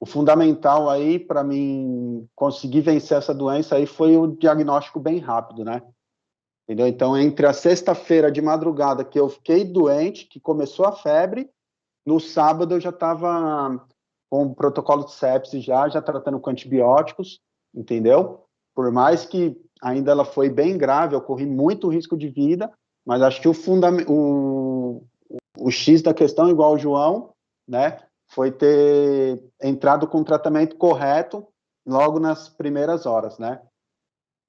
fundamental aí, para mim conseguir vencer essa doença aí, foi o diagnóstico bem rápido, né? Entendeu? Então, entre a sexta-feira de madrugada que eu fiquei doente, que começou a febre, no sábado eu já estava com o protocolo de sepse já tratando com antibióticos, entendeu? Por mais que ainda ela foi bem grave, eu corri muito risco de vida, mas acho que o X da questão, igual o João, né, foi ter entrado com o tratamento correto logo nas primeiras horas, né?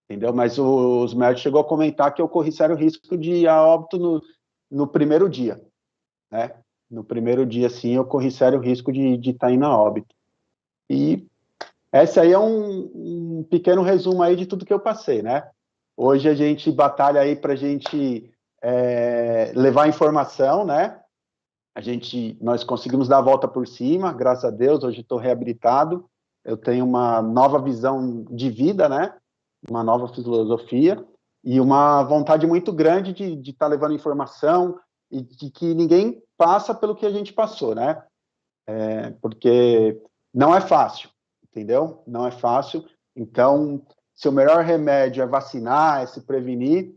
Entendeu? Mas os médicos chegou a comentar que eu corri sério risco de ir a óbito no primeiro dia, né? No primeiro dia, sim, eu corri sério risco de estar indo a óbito. E esse aí é um pequeno resumo aí de tudo que eu passei, né? Hoje a gente batalha aí para a gente levar informação, né? Nós conseguimos dar a volta por cima, graças a Deus, hoje estou reabilitado, eu tenho uma nova visão de vida, né? Uma nova filosofia e uma vontade muito grande de estar levando informação e de que ninguém passa pelo que a gente passou, né? Porque não é fácil, entendeu? Não é fácil. Então, se o melhor remédio é vacinar, é se prevenir,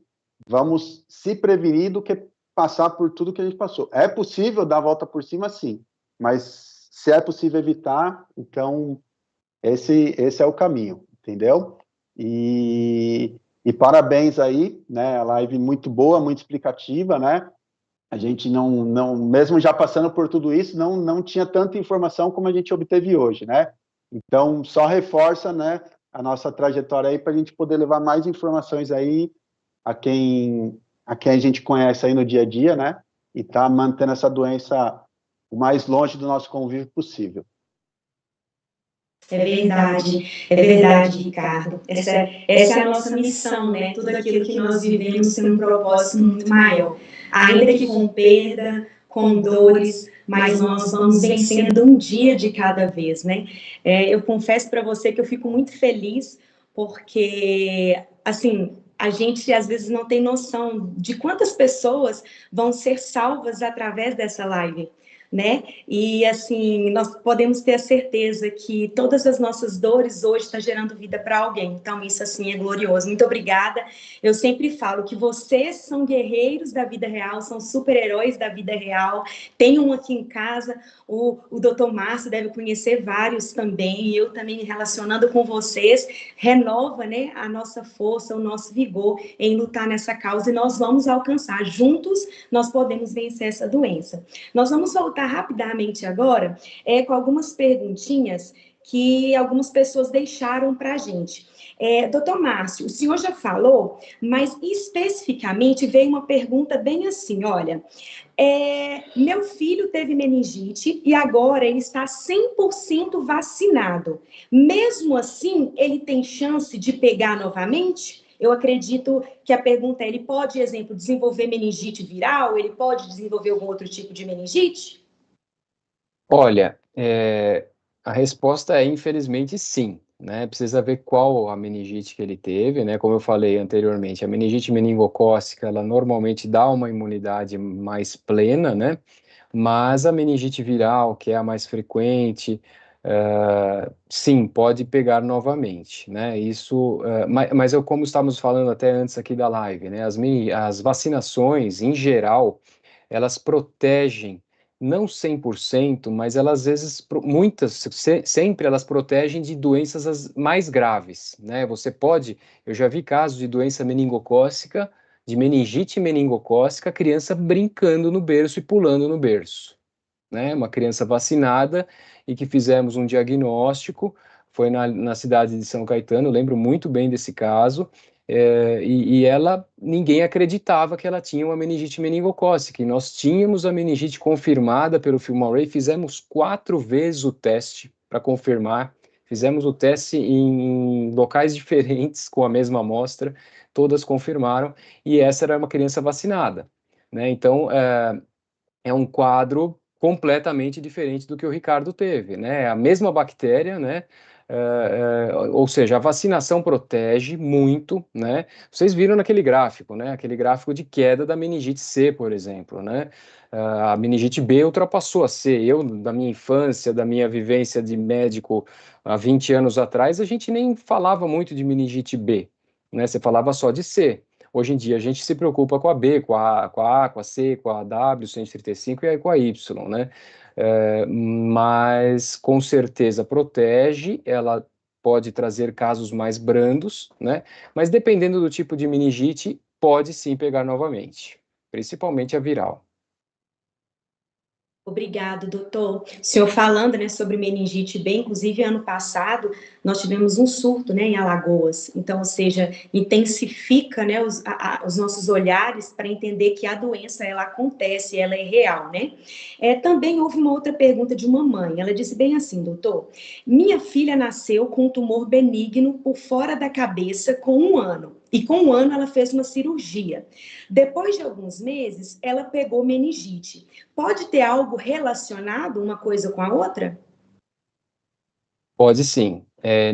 vamos se prevenir do que passar por tudo que a gente passou. É possível dar a volta por cima, sim, mas se é possível evitar, então esse é o caminho, entendeu? E parabéns aí, né? A live muito boa, muito explicativa, né? A gente não, mesmo já passando por tudo isso, não tinha tanta informação como a gente obteve hoje, né? Então, só reforça, né, a nossa trajetória aí para a gente poder levar mais informações aí a quem a gente conhece aí no dia a dia, né? E tá mantendo essa doença o mais longe do nosso convívio possível. É verdade, Ricardo. Essa é a nossa missão, né? Tudo aquilo que nós vivemos tem um propósito muito maior. Ainda que com perda, com dores, mas nós vamos vencendo um dia de cada vez, né? Eu confesso para você que eu fico muito feliz, porque, assim, a gente às vezes não tem noção de quantas pessoas vão ser salvas através dessa live, né? E assim, nós podemos ter a certeza que todas as nossas dores hoje estão gerando vida para alguém. Então, isso assim é glorioso. Muito obrigada. Eu sempre falo que vocês são guerreiros da vida real, são super-heróis da vida real. Tem um aqui em casa, o Dr. Márcio deve conhecer vários também, e eu também me relacionando com vocês, renova, né, a nossa força, o nosso vigor em lutar nessa causa, e nós vamos alcançar. Juntos, nós podemos vencer essa doença. Nós vamos voltar rapidamente agora com algumas perguntinhas que algumas pessoas deixaram para a gente. Doutor Márcio, o senhor já falou, mas especificamente veio uma pergunta bem assim, olha, meu filho teve meningite e agora ele está 100% vacinado. Mesmo assim, ele tem chance de pegar novamente? Eu acredito que a pergunta é, ele pode, exemplo, desenvolver meningite viral? Ele pode desenvolver algum outro tipo de meningite? Olha, a resposta é infelizmente sim, né? Precisa ver qual a meningite que ele teve, né? Como eu falei anteriormente, a meningite meningocócica, ela normalmente dá uma imunidade mais plena, né? Mas a meningite viral, que é a mais frequente, sim, pode pegar novamente, né? Isso, mas eu, como estávamos falando até antes aqui da live, né? As vacinações, em geral, elas protegem, não 100%, mas elas às vezes, muitas, sempre elas protegem de doenças as mais graves, né? Eu já vi casos de doença meningocócica, de meningite meningocócica, criança brincando no berço e pulando no berço, né? Uma criança vacinada e que fizemos um diagnóstico, foi na cidade de São Caetano, eu lembro muito bem desse caso, ninguém acreditava que ela tinha uma meningite meningocócica, e nós tínhamos a meningite confirmada pelo FilmArray, fizemos 4 vezes o teste para confirmar, fizemos o teste em locais diferentes com a mesma amostra, todas confirmaram, e essa era uma criança vacinada, né? Então, é um quadro completamente diferente do que o Ricardo teve, né? A mesma bactéria, né? Ou seja, a vacinação protege muito, né? Vocês viram naquele gráfico, né? Aquele gráfico de queda da meningite C, por exemplo, né? A meningite B ultrapassou a C. Eu, da minha infância, da minha vivência de médico há 20 anos atrás, a gente nem falava muito de meningite B, né? Você falava só de C. Hoje em dia a gente se preocupa com a B, com a C, com a W, 135 e aí com a Y, né? Mas com certeza protege, ela pode trazer casos mais brandos, né? Mas dependendo do tipo de meningite, pode sim pegar novamente, principalmente a viral. Obrigado, doutor. O senhor falando, né, sobre meningite B, inclusive ano passado nós tivemos um surto, né, em Alagoas. Então, ou seja, intensifica, né, os nossos olhares para entender que a doença ela acontece, ela é real, né? Também houve uma outra pergunta de uma mãe. Ela disse bem assim, doutor: minha filha nasceu com um tumor benigno por fora da cabeça com 1 ano. E com 1 ano ela fez uma cirurgia. Depois de alguns meses, ela pegou meningite. Pode ter algo relacionado uma coisa com a outra? Pode sim.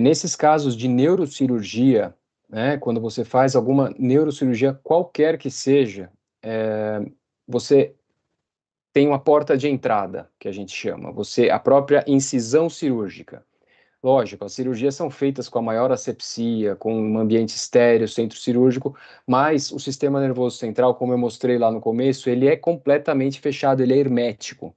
Nesses casos de neurocirurgia, né, quando você faz alguma neurocirurgia, qualquer que seja, você tem uma porta de entrada, que a gente chama, a própria incisão cirúrgica. Lógico, as cirurgias são feitas com a maior asepsia, com um ambiente estéreo, centro cirúrgico, mas o sistema nervoso central, como eu mostrei lá no começo, ele é completamente fechado, ele é hermético.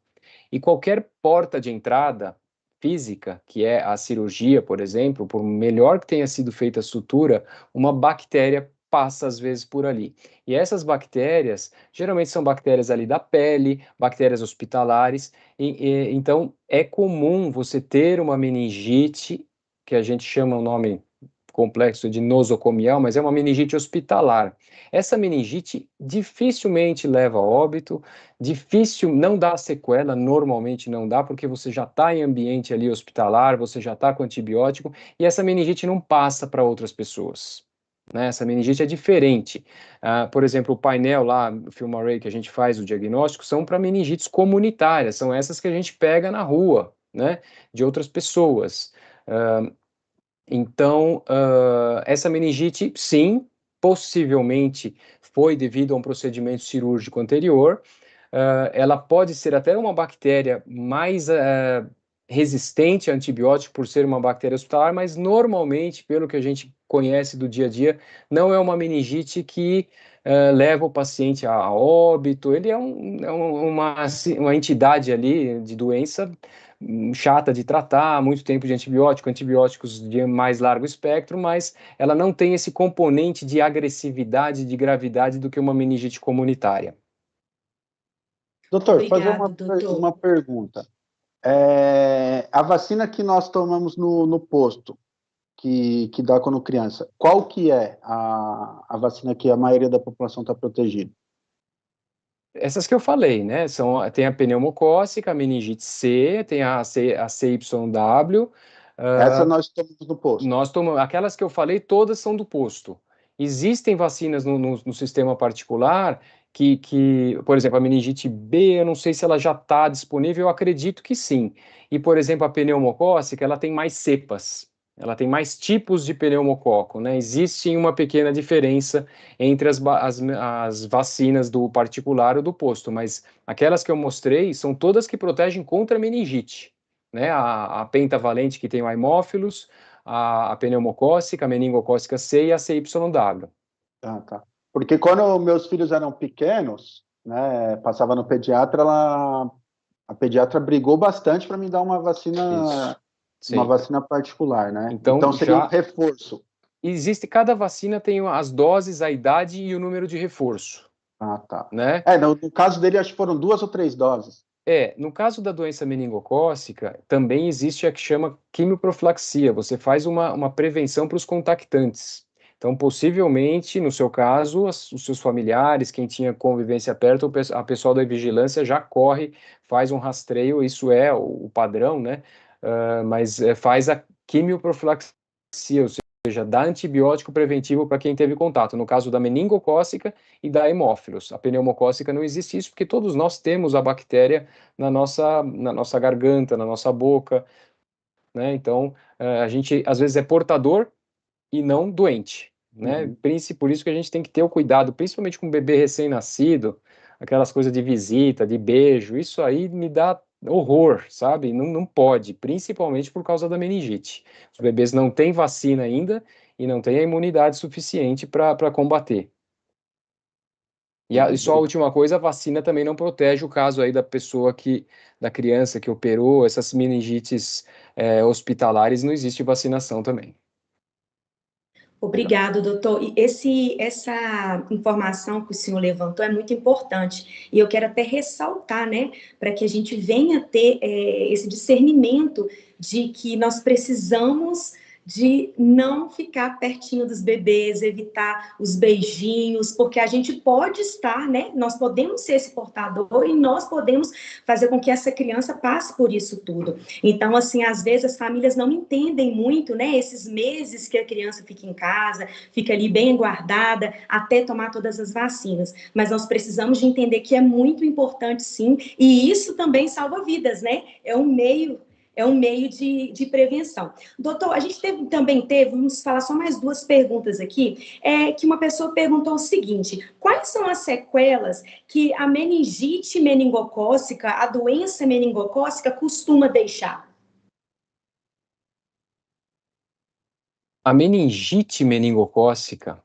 E qualquer porta de entrada física, que é a cirurgia, por exemplo, por melhor que tenha sido feita a sutura, uma bactéria passa às vezes por ali. E essas bactérias, geralmente são bactérias ali da pele, bactérias hospitalares, então é comum você ter uma meningite, que a gente chama o nome complexo de nosocomial, mas é uma meningite hospitalar. Essa meningite dificilmente leva a óbito, não dá sequela, normalmente não dá, porque você já está em ambiente ali hospitalar, você já está com antibiótico, e essa meningite não passa para outras pessoas. Né? Essa meningite é diferente. Por exemplo, o painel lá, o FilmArray que a gente faz, o diagnóstico, são para meningites comunitárias, são essas que a gente pega na rua, né, de outras pessoas. Então, essa meningite, sim, possivelmente foi devido a um procedimento cirúrgico anterior. Ela pode ser até uma bactéria mais resistente a antibiótico por ser uma bactéria hospitalar, mas normalmente, pelo que a gente conhece do dia a dia, não é uma meningite que leva o paciente a óbito. Ele uma entidade ali de doença chata de tratar, muito tempo de antibiótico, antibióticos de mais largo espectro, mas ela não tem esse componente de agressividade, de gravidade do que uma meningite comunitária. Doutor, fazer Obrigado, doutor. uma pergunta. A vacina que nós tomamos no posto, que dá quando criança, qual que é a vacina que a maioria da população está protegida? Essas que eu falei, né? Tem a pneumocócica, a meningite C, tem a CYW. Essa nós tomamos no posto. Nós tomamos, aquelas que eu falei, todas são do posto. Existem vacinas no sistema particular por exemplo, a meningite B, eu não sei se ela já está disponível, eu acredito que sim. E, por exemplo, a pneumocócica, ela tem mais cepas, ela tem mais tipos de pneumococo, né? Existe uma pequena diferença entre as vacinas do particular ou do posto, mas aquelas que eu mostrei são todas que protegem contra a meningite, né? A pentavalente que tem o Haemophilus, a pneumocócica, a meningocócica C e a CYW. Tá. Porque quando meus filhos eram pequenos, né, passava no pediatra, a pediatra brigou bastante para me dar uma vacina particular, né? Então seria um reforço. Cada vacina tem as doses, a idade e o número de reforço. Tá. Né? No caso dele, acho que foram 2 ou 3 doses. No caso da doença meningocócica, também existe a que chama quimioprofilaxia. Você faz uma prevenção para os contactantes. Então, possivelmente, no seu caso, os seus familiares, quem tinha convivência perto, a pessoal da vigilância já corre, faz um rastreio, isso é o padrão, né? Mas faz a quimioprofilaxia, ou seja, dá antibiótico preventivo para quem teve contato, no caso da meningocócica e da hemófilos. A pneumocócica não existe isso, porque todos nós temos a bactéria na nossa garganta, na nossa boca, né? Então, a gente, às vezes, é portador e não doente, né? Por isso que a gente tem que ter o cuidado, principalmente com um bebê recém-nascido, aquelas coisas de visita, de beijo, isso aí me dá horror, sabe? Não pode, principalmente por causa da meningite. Os bebês não têm vacina ainda e não têm a imunidade suficiente para combater. E só a última coisa, a vacina também não protege o caso aí da criança que operou, essas meningites hospitalares, não existe vacinação também. Obrigado, doutor. E essa informação que o senhor levantou é muito importante. E eu quero até ressaltar, né, para que a gente venha ter esse discernimento de que nós precisamos de não ficar pertinho dos bebês, evitar os beijinhos, porque a gente pode estar, né? Nós podemos ser esse portador e nós podemos fazer com que essa criança passe por isso tudo. Então, assim, às vezes as famílias não entendem muito, né? Esses meses que a criança fica em casa, fica ali bem guardada, até tomar todas as vacinas. Mas nós precisamos de entender que é muito importante, sim, e isso também salva vidas, né? É um meio de prevenção. Doutor, a gente também teve, vamos falar só mais 2 perguntas aqui, que uma pessoa perguntou o seguinte: quais são as sequelas que a meningite meningocócica, a doença meningocócica costuma deixar? A meningite meningocócica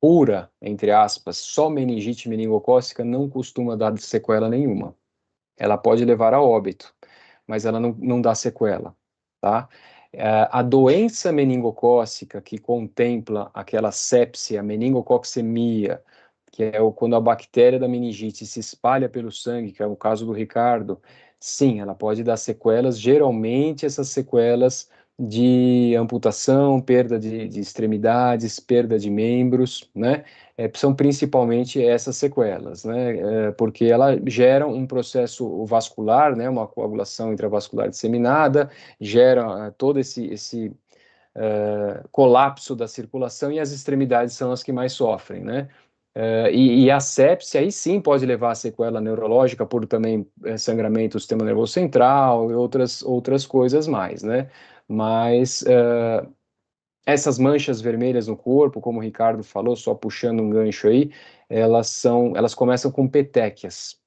pura, entre aspas, só meningite meningocócica não costuma dar sequela nenhuma. Ela pode levar a óbito, mas ela não dá sequela, tá? A doença meningocócica, que contempla aquela sepsia, meningococcemia, que é quando a bactéria da meningite se espalha pelo sangue, que é o caso do Ricardo, sim, ela pode dar sequelas, geralmente essas sequelas de amputação, perda de extremidades, perda de membros, né? São principalmente essas sequelas, né? Porque ela gera um processo vascular, né? Uma coagulação intravascular disseminada, gera todo esse colapso da circulação e as extremidades são as que mais sofrem, né? E a sepsia aí sim pode levar a sequela neurológica por também sangramento do sistema nervoso central e outras coisas mais, né? Mas essas manchas vermelhas no corpo, como o Ricardo falou, só puxando um gancho aí, elas começam com petequias.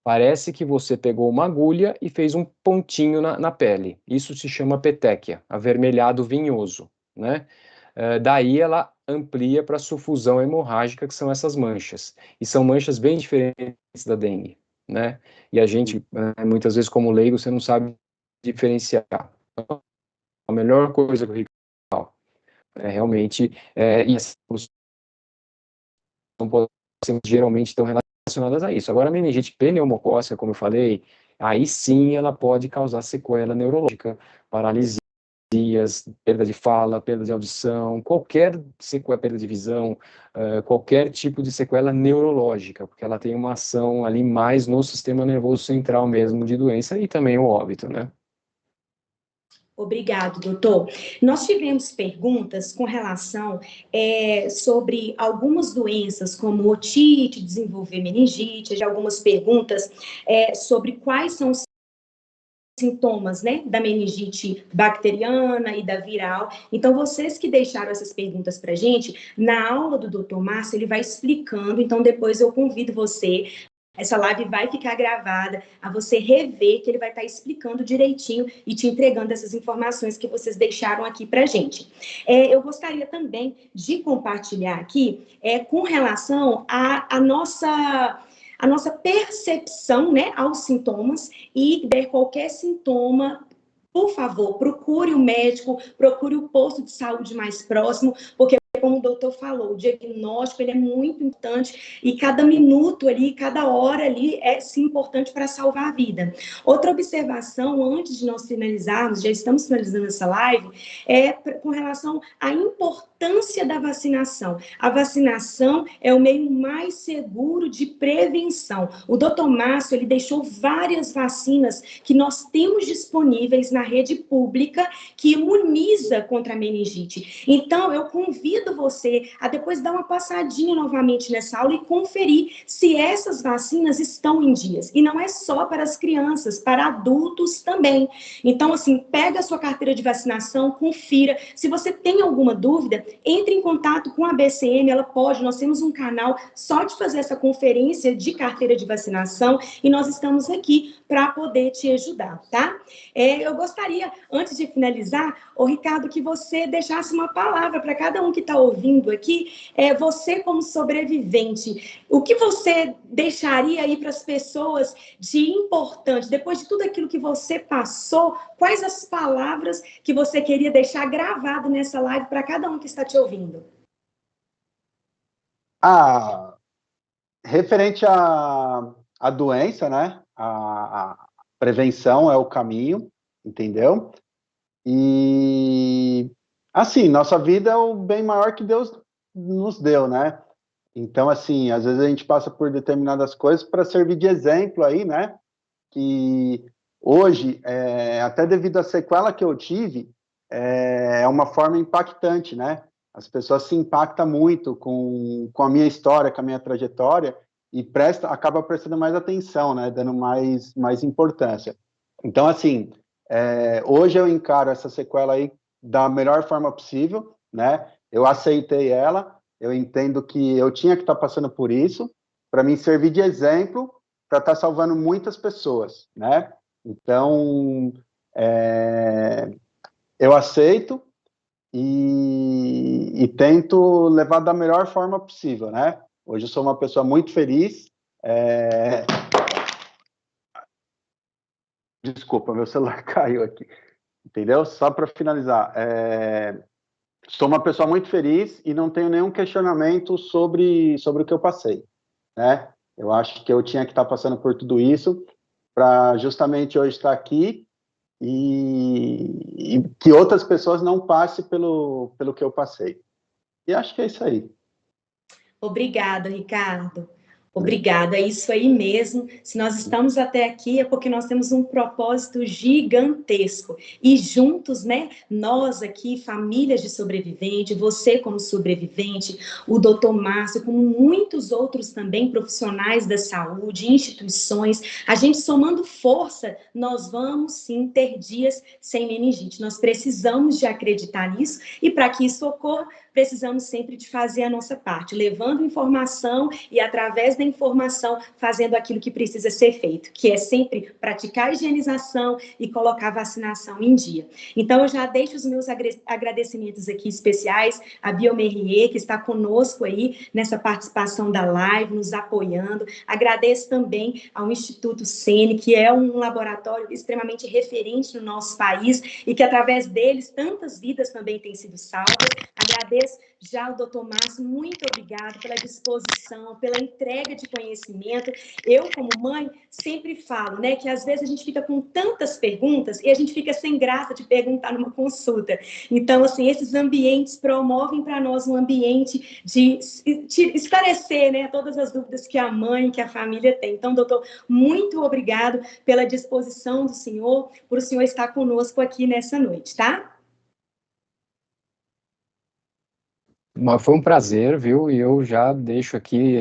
Parece que você pegou uma agulha e fez um pontinho na pele. Isso se chama petequia, avermelhado vinhoso, né? Daí ela amplia para sufusão hemorrágica, que são essas manchas. E são manchas bem diferentes da dengue, né? E a gente, muitas vezes como leigo, você não sabe diferenciar. Então, a melhor coisa que o Ricardo fala realmente, e as soluções geralmente estão relacionadas a isso. Agora, a meningite pneumocócica, como eu falei, aí sim ela pode causar sequela neurológica, paralisias, perda de fala, perda de audição, qualquer sequela, perda de visão, qualquer tipo de sequela neurológica, porque ela tem uma ação ali mais no sistema nervoso central mesmo de doença e também o óbito, né? Obrigado, doutor. Nós tivemos perguntas com relação sobre algumas doenças, como otite, desenvolver meningite, algumas perguntas sobre quais são os sintomas, né, da meningite bacteriana e da viral. Então, vocês que deixaram essas perguntas para a gente, na aula do Dr. Márcio, ele vai explicando, então depois eu convido você. Essa live vai ficar gravada, a você rever, que ele vai estar explicando direitinho e te entregando essas informações que vocês deixaram aqui para a gente. Eu gostaria também de compartilhar aqui com relação à nossa percepção, né, aos sintomas, e ver qualquer sintoma, por favor, procure o médico, procure o posto de saúde mais próximo, porque como o doutor falou, o diagnóstico ele é muito importante e cada minuto ali, cada hora ali é sim importante para salvar a vida. Outra observação, antes de nós finalizarmos, já estamos finalizando essa live, com relação à importância da vacinação. A vacinação é o meio mais seguro de prevenção. O doutor Márcio, ele deixou várias vacinas que nós temos disponíveis na rede pública que imuniza contra a meningite. Então, eu convido você a depois dar uma passadinha novamente nessa aula e conferir se essas vacinas estão em dias. E não é só para as crianças, para adultos também. Então, assim, pega a sua carteira de vacinação, confira. Se você tem alguma dúvida, entre em contato com a BCM, nós temos um canal só de fazer essa conferência de carteira de vacinação e nós estamos aqui para poder te ajudar, tá? Eu gostaria, antes de finalizar, Ricardo, que você deixasse uma palavra para cada um que está ouvindo aqui, você como sobrevivente, o que você deixaria aí para as pessoas de importante, depois de tudo aquilo que você passou, quais as palavras que você queria deixar gravado nessa live para cada um que está te ouvindo? Referente à doença, né? A prevenção é o caminho, entendeu? E, assim, nossa vida é o bem maior que Deus nos deu, né? Então, assim, às vezes a gente passa por determinadas coisas para servir de exemplo aí, né? Que hoje, até devido à sequela que eu tive, é uma forma impactante, né? As pessoas se impactam muito com a minha história, com a minha trajetória, e acaba prestando mais atenção, né? Dando mais importância. Então, assim, hoje eu encaro essa sequela aí da melhor forma possível, né? Eu aceitei ela, eu entendo que eu tinha que estar passando por isso, para mim servir de exemplo, para estar salvando muitas pessoas, né? Então, eu aceito, e tento levar da melhor forma possível, né? Hoje eu sou uma pessoa muito feliz. Desculpa, meu celular caiu aqui. Entendeu? Só para finalizar, sou uma pessoa muito feliz e não tenho nenhum questionamento sobre o que eu passei, né? Eu acho que eu tinha que estar passando por tudo isso para justamente hoje estar aqui e que outras pessoas não passem pelo que eu passei. E acho que é isso aí. Obrigada, Ricardo. Obrigada, é isso aí mesmo. Se nós estamos até aqui é porque nós temos um propósito gigantesco. E juntos, né, nós aqui, famílias de sobrevivente, você como sobrevivente, o doutor Márcio, como muitos outros também profissionais da saúde, instituições, a gente somando força, nós vamos sim ter dias sem meningite. Nós precisamos de acreditar nisso e para que isso ocorra, precisamos sempre de fazer a nossa parte, levando informação e, através da informação, fazendo aquilo que precisa ser feito, que é sempre praticar a higienização e colocar a vacinação em dia. Então, eu já deixo os meus agradecimentos aqui especiais à Biomerrier, que está conosco aí nessa participação da live, nos apoiando. Agradeço também ao Instituto Sene, que é um laboratório extremamente referente no nosso país e que, através deles, tantas vidas também têm sido salvas. Agradeço já ao doutor Márcio, muito obrigado pela disposição, pela entrega de conhecimento. Eu, como mãe, sempre falo, né, que às vezes a gente fica com tantas perguntas e a gente fica sem graça de perguntar numa consulta. Então, assim, esses ambientes promovem para nós um ambiente de esclarecer, né, todas as dúvidas que a mãe, que a família tem. Então, doutor, muito obrigado pela disposição do senhor, por o senhor estar conosco aqui nessa noite, tá? Mas foi um prazer, viu? E eu já deixo aqui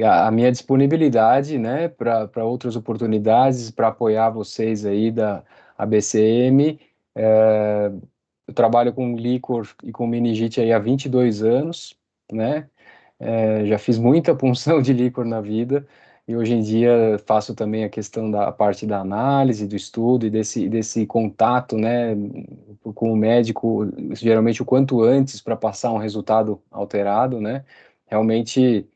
a minha disponibilidade, né, para outras oportunidades, para apoiar vocês aí da ABCM. Eu trabalho com líquor e com meningite aí há 22 anos, né? Já fiz muita punção de líquor na vida e hoje em dia faço também a questão da parte da análise, do estudo e desse contato, né, com o médico, geralmente o quanto antes para passar um resultado alterado, né? Realmente,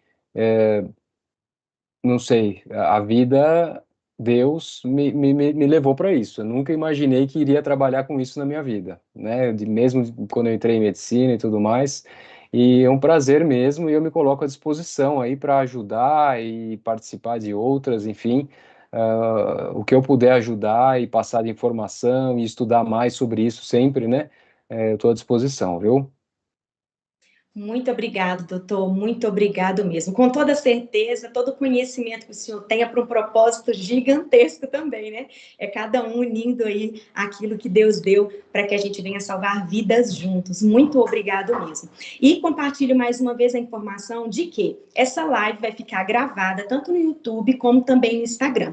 não sei, a vida, Deus me levou para isso. Eu nunca imaginei que iria trabalhar com isso na minha vida, né? Mesmo quando eu entrei em medicina e tudo mais. E é um prazer mesmo, e eu me coloco à disposição aí para ajudar e participar de outras, enfim, o que eu puder ajudar e passar de informação e estudar mais sobre isso sempre, né? Eu estou à disposição, viu? Muito obrigado, doutor, muito obrigado mesmo. Com toda certeza, todo o conhecimento que o senhor tem é para um propósito gigantesco também, né? É cada um unindo aí aquilo que Deus deu para que a gente venha salvar vidas juntos. Muito obrigado mesmo. E compartilho mais uma vez a informação de que essa live vai ficar gravada tanto no YouTube como também no Instagram.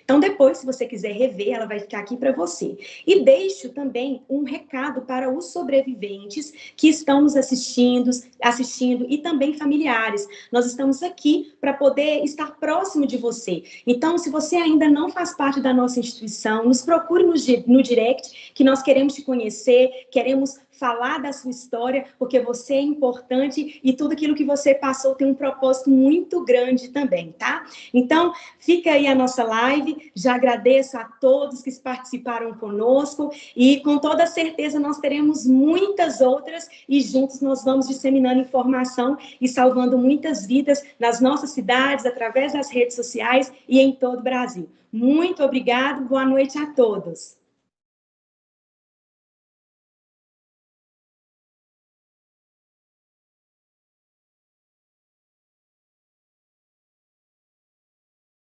Então, depois, se você quiser rever, ela vai ficar aqui para você. E deixo também um recado para os sobreviventes que estão nos assistindo e também familiares. Nós estamos aqui para poder estar próximo de você. Então, se você ainda não faz parte da nossa instituição, nos procure no direct, que nós queremos te conhecer, queremos falar da sua história, porque você é importante e tudo aquilo que você passou tem um propósito muito grande também, tá? Então, fica aí a nossa live, já agradeço a todos que participaram conosco e com toda certeza nós teremos muitas outras e juntos nós vamos disseminando informação e salvando muitas vidas nas nossas cidades, através das redes sociais e em todo o Brasil. Muito obrigado, boa noite a todos.